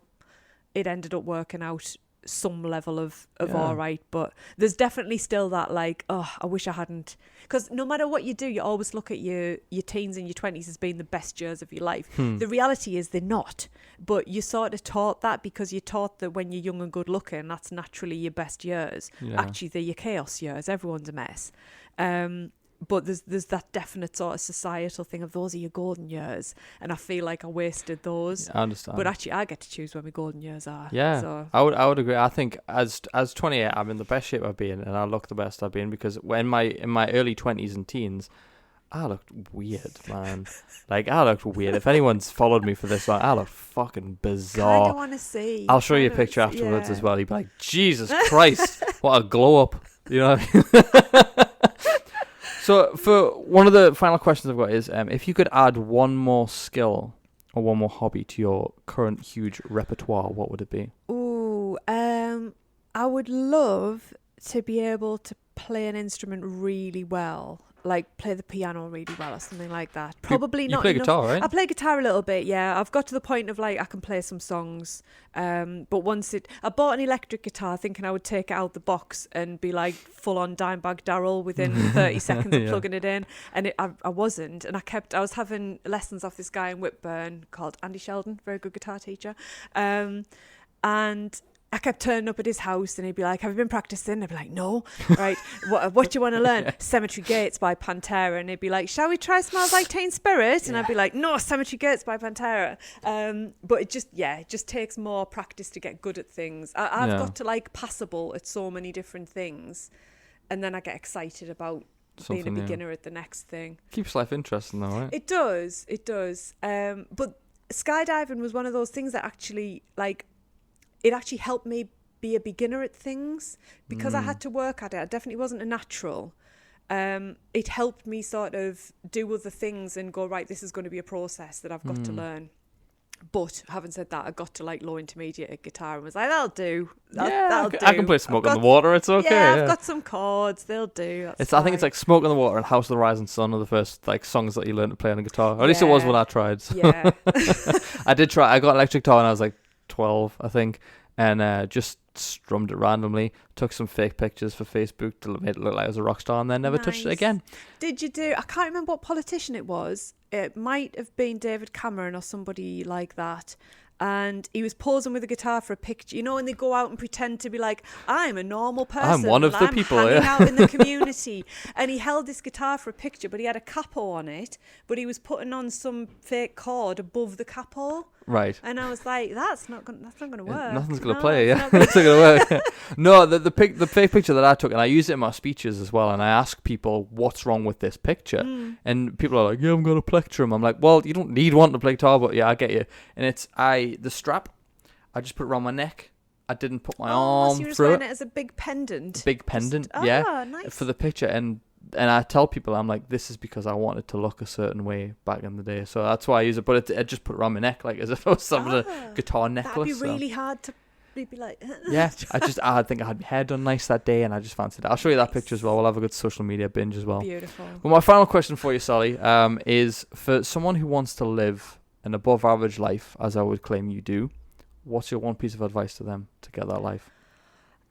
it ended up working out some level of all right. But there's definitely still that like, I wish I hadn't. Because no matter what you do, you always look at your teens and your 20s as being the best years of your life. The reality is they're not. But you're sort of taught that because you're taught that when you're young and good looking, that's naturally your best years. Actually, they're your chaos years. Everyone's a mess. But there's that definite sort of societal thing of those are your golden years. And I feel like I wasted those. I understand. But actually, I get to choose when my golden years are. Yeah, so. I would agree. I think as 28, I'm in the best shape I've been and I look the best I've been because in my early 20s and teens, I looked weird, man. Like, I looked weird. If anyone's followed me for this long, I looked fucking bizarre. I want to see. I'll show you a picture afterwards as well. You'd be like, Jesus Christ, what a glow up. You know what I mean? So for one of the final questions I've got is, if you could add one more skill or one more hobby to your current huge repertoire, what would it be? I would love to be able to play an instrument really well. Like play the piano really well or something like that. Probably not. You play guitar, right? I play guitar a little bit, yeah. I've got to the point of like I can play some songs. But I bought an electric guitar thinking I would take it out the box and be like full on Dimebag Darrell within 30 seconds of plugging it in. And I wasn't. And I was having lessons off this guy in Whitburn called Andy Sheldon, very good guitar teacher. And I kept turning up at his house and he'd be like, have you been practicing? I'd be like, no. Right. What do you want to learn? Cemetery Gates by Pantera. And he'd be like, shall we try Smells Like Teen Spirit? And I'd be like, no, Cemetery Gates by Pantera. But it just takes more practice to get good at things. I've got to like passable at so many different things. And then I get excited about being a beginner at the next thing. Keeps life interesting though, right? It does. But skydiving was one of those things that actually like, it actually helped me be a beginner at things because I had to work at it. I definitely wasn't a natural. It helped me sort of do other things and go, right, this is going to be a process that I've got to learn. But having said that, I got to like low intermediate at guitar and was like, that'll do. That'll do. I can play Smoke on the Water. It's okay. Yeah, I've got some chords. They'll do. I think it's like Smoke on the Water and House of the Rising Sun are the first like songs that you learn to play on a guitar. Or at least it was when I tried. So. Yeah. I did try. I got electric guitar when I was like 12, I think, and just strummed it randomly, took some fake pictures for Facebook to make it look like I was a rock star, and then never touched it again. Did you do, I can't remember what politician it was. It might have been David Cameron or somebody like that. And he was posing with a guitar for a picture. You know, when they go out and pretend to be like, I'm a normal person. I'm one of the people, hanging out in the community. And he held this guitar for a picture, but he had a capo on it. But he was putting on some fake cord above the capo. Right. And I was like, that's not going to work. Nothing's going to play, yeah. It's not going to work. No, the fake picture that I took, and I use it in my speeches as well, and I ask people, what's wrong with this picture? And people are like, yeah, I'm going to plectrum. I'm like, well, you don't need one to play guitar, but yeah, I get you. And it's, the strap, I just put it around my neck. I didn't put my arm so you're just through wearing it. it as a big pendant. Big pendant, yeah. Nice. For the picture, and I tell people, I'm like, this is because I wanted to look a certain way back in the day, so that's why I use it. But I just put it around my neck, like as if I was having a guitar necklace. That'd be really hard to be like. Yeah, I think I had my hair done nice that day, and I just fancied it. I'll show you that picture as well. We'll have a good social media binge as well. Beautiful. Well, my final question for you, Sally, is for someone who wants to live an above average life, as I would claim you do, what's your one piece of advice to them to get that life?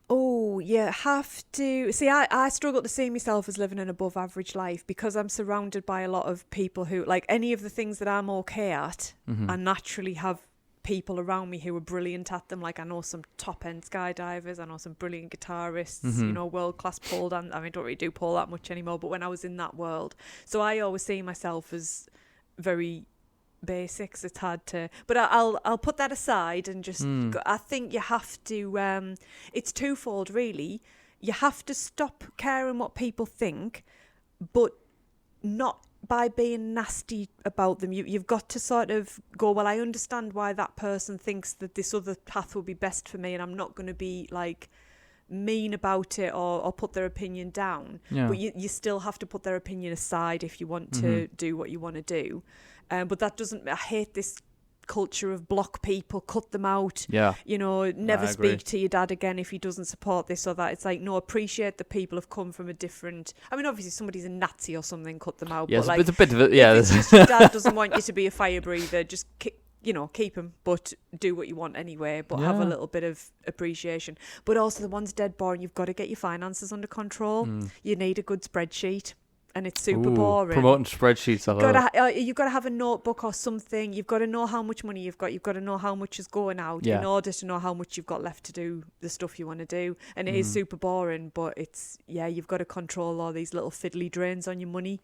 Oh, you have to... See, I struggle to see myself as living an above average life because I'm surrounded by a lot of people who, like, any of the things that I'm okay at, I naturally have people around me who are brilliant at them. Like, I know some top-end skydivers, I know some brilliant guitarists, you know, world-class pole dance. I mean, I don't really do pole that much anymore, but when I was in that world. So I always see myself as very... basics. It's hard to, but I'll put that aside and just I think you have to it's twofold really. You have to stop caring what people think, but not by being nasty about them. You've got to sort of go, well, I understand why that person thinks that this other path will be best for me, and I'm not going to be like mean about it or put their opinion down. But you still have to put their opinion aside if you want to do what you want to do. But that doesn't... I hate this culture of block people, cut them out. Yeah. You know, never speak to your dad again if he doesn't support this or that. It's like, no, appreciate the people have come from a different... I mean, obviously, somebody's a Nazi or something, cut them out. Yeah, but like, it's a bit of it, yeah. If it's just your dad doesn't want you to be a fire breather, just... keep him, but do what you want anyway, but have a little bit of appreciation. But also, the one's dead boring. You've got to get your finances under control. You need a good spreadsheet, and it's super boring. Promoting spreadsheets, you've got to have a notebook or something. You've got to know how much money you've got. You've got to know how much is going out in order to know how much you've got left to do the stuff you want to do. And it is super boring, but it's, you've got to control all these little fiddly drains on your money.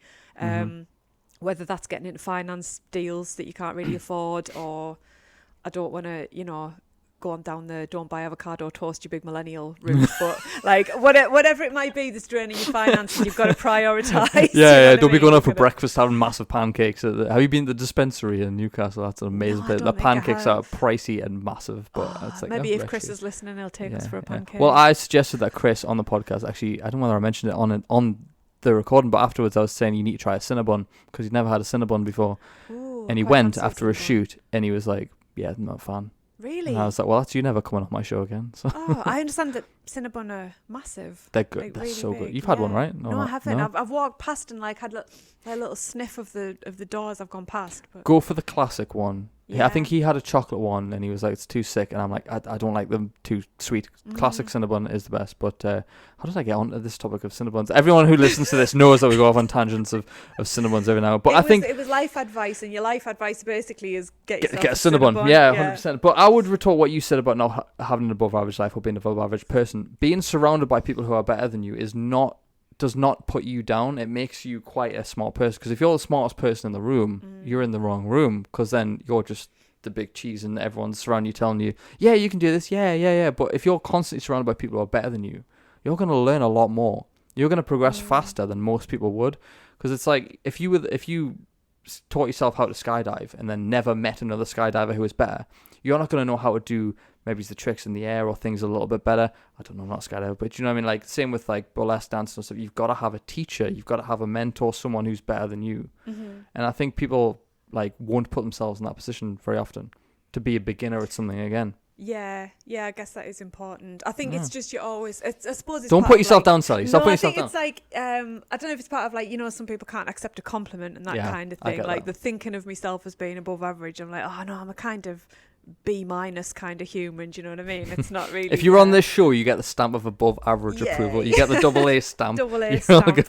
Whether that's getting into finance deals that you can't really afford, or I don't want to, go on down the don't buy avocado toast, you big millennial route, but like whatever it might be that's draining your finances, you've got to prioritise. Don't be going out for breakfast having massive pancakes. Have you been to the dispensary in Newcastle? That's an amazing place. The pancakes are pricey and massive, but it's like, maybe if Chris is listening, he'll take us for a pancake. Well, I suggested that Chris on the podcast, actually, I don't know whether I mentioned it on the recording, but afterwards I was saying you need to try a Cinnabon because he'd never had a Cinnabon before. And he went after a shoot and he was like, yeah, I'm not a fan. Really? And I was like, well, that's you never coming off my show again. So. I understand that Cinnabon are massive. They're good. Like, they're really so big. good. You've had one, right? No, I haven't. No? I've walked past and like had a little sniff of the doors I've gone past. But. Go for the classic one. Yeah. I think he had a chocolate one and he was like, it's too sick. And I'm like, I don't like them too sweet. Classic Cinnabon is the best. But how did I get onto this topic of Cinnabons? Everyone who listens to this knows that we go off on tangents of Cinnabons every now. But I think it was life advice, and your life advice basically is get a Cinnabon. Yeah, 100%. But I would retort what you said about not having an above average life or being an above average person. Being surrounded by people who are better than you does not put you down. It makes you quite a smart person, because if you're the smartest person in the room, you're in the wrong room, because then you're just the big cheese and everyone's around you telling you, yeah, you can do this, yeah. But if you're constantly surrounded by people who are better than you, you're going to learn a lot more. You're going to progress faster than most people would, because it's like if you taught yourself how to skydive and then never met another skydiver who is better, you're not going to know how to do maybe the tricks in the air or things a little bit better. I don't know, I'm not a skydiver, but you know what I mean? Like, same with like burlesque dance and stuff. You've got to have a teacher. You've got to have a mentor, someone who's better than you. And I think people like won't put themselves in that position very often to be a beginner at something again. Yeah, I guess that is important. I think it's just I suppose it's don't put yourself down, Sally. Stop putting yourself down. It's like I don't know if it's part of like, some people can't accept a compliment and that kind of thing. Like the thinking of myself as being above average. I'm like, oh no, I'm a kind of B- kind of human. Do you know what I mean? It's not really. If you're on this show, you get the stamp of above average approval. You get the double A stamp. Double A You're stamp. all good.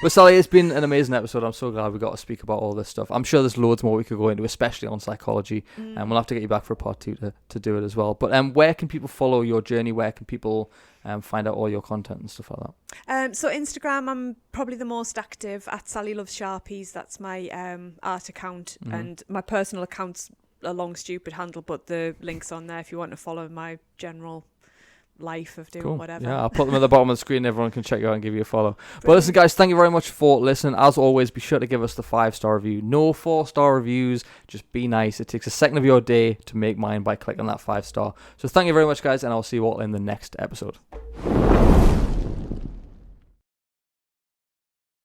But Sally, it's been an amazing episode. I'm so glad we got to speak about all this stuff. I'm sure there's loads more we could go into, especially on psychology, and we'll have to get you back for a part 2 to do it as well. But where can people follow your journey? Where can people find out all your content and stuff like that? So Instagram, I'm probably the most active at Sally Loves Sharpies. That's my art account, and my personal account's a long stupid handle, but the link's on there if you want to follow my general life of doing whatever. Yeah, I'll put them at the bottom of the screen. Everyone can check you out and give you a follow. Brilliant. But listen, guys, thank you very much for listening. As always, be sure to give us the 5-star review. No 4-star reviews. Just be nice. It takes a second of your day to make mine by clicking that 5-star. So thank you very much, guys, and I'll see you all in the next episode.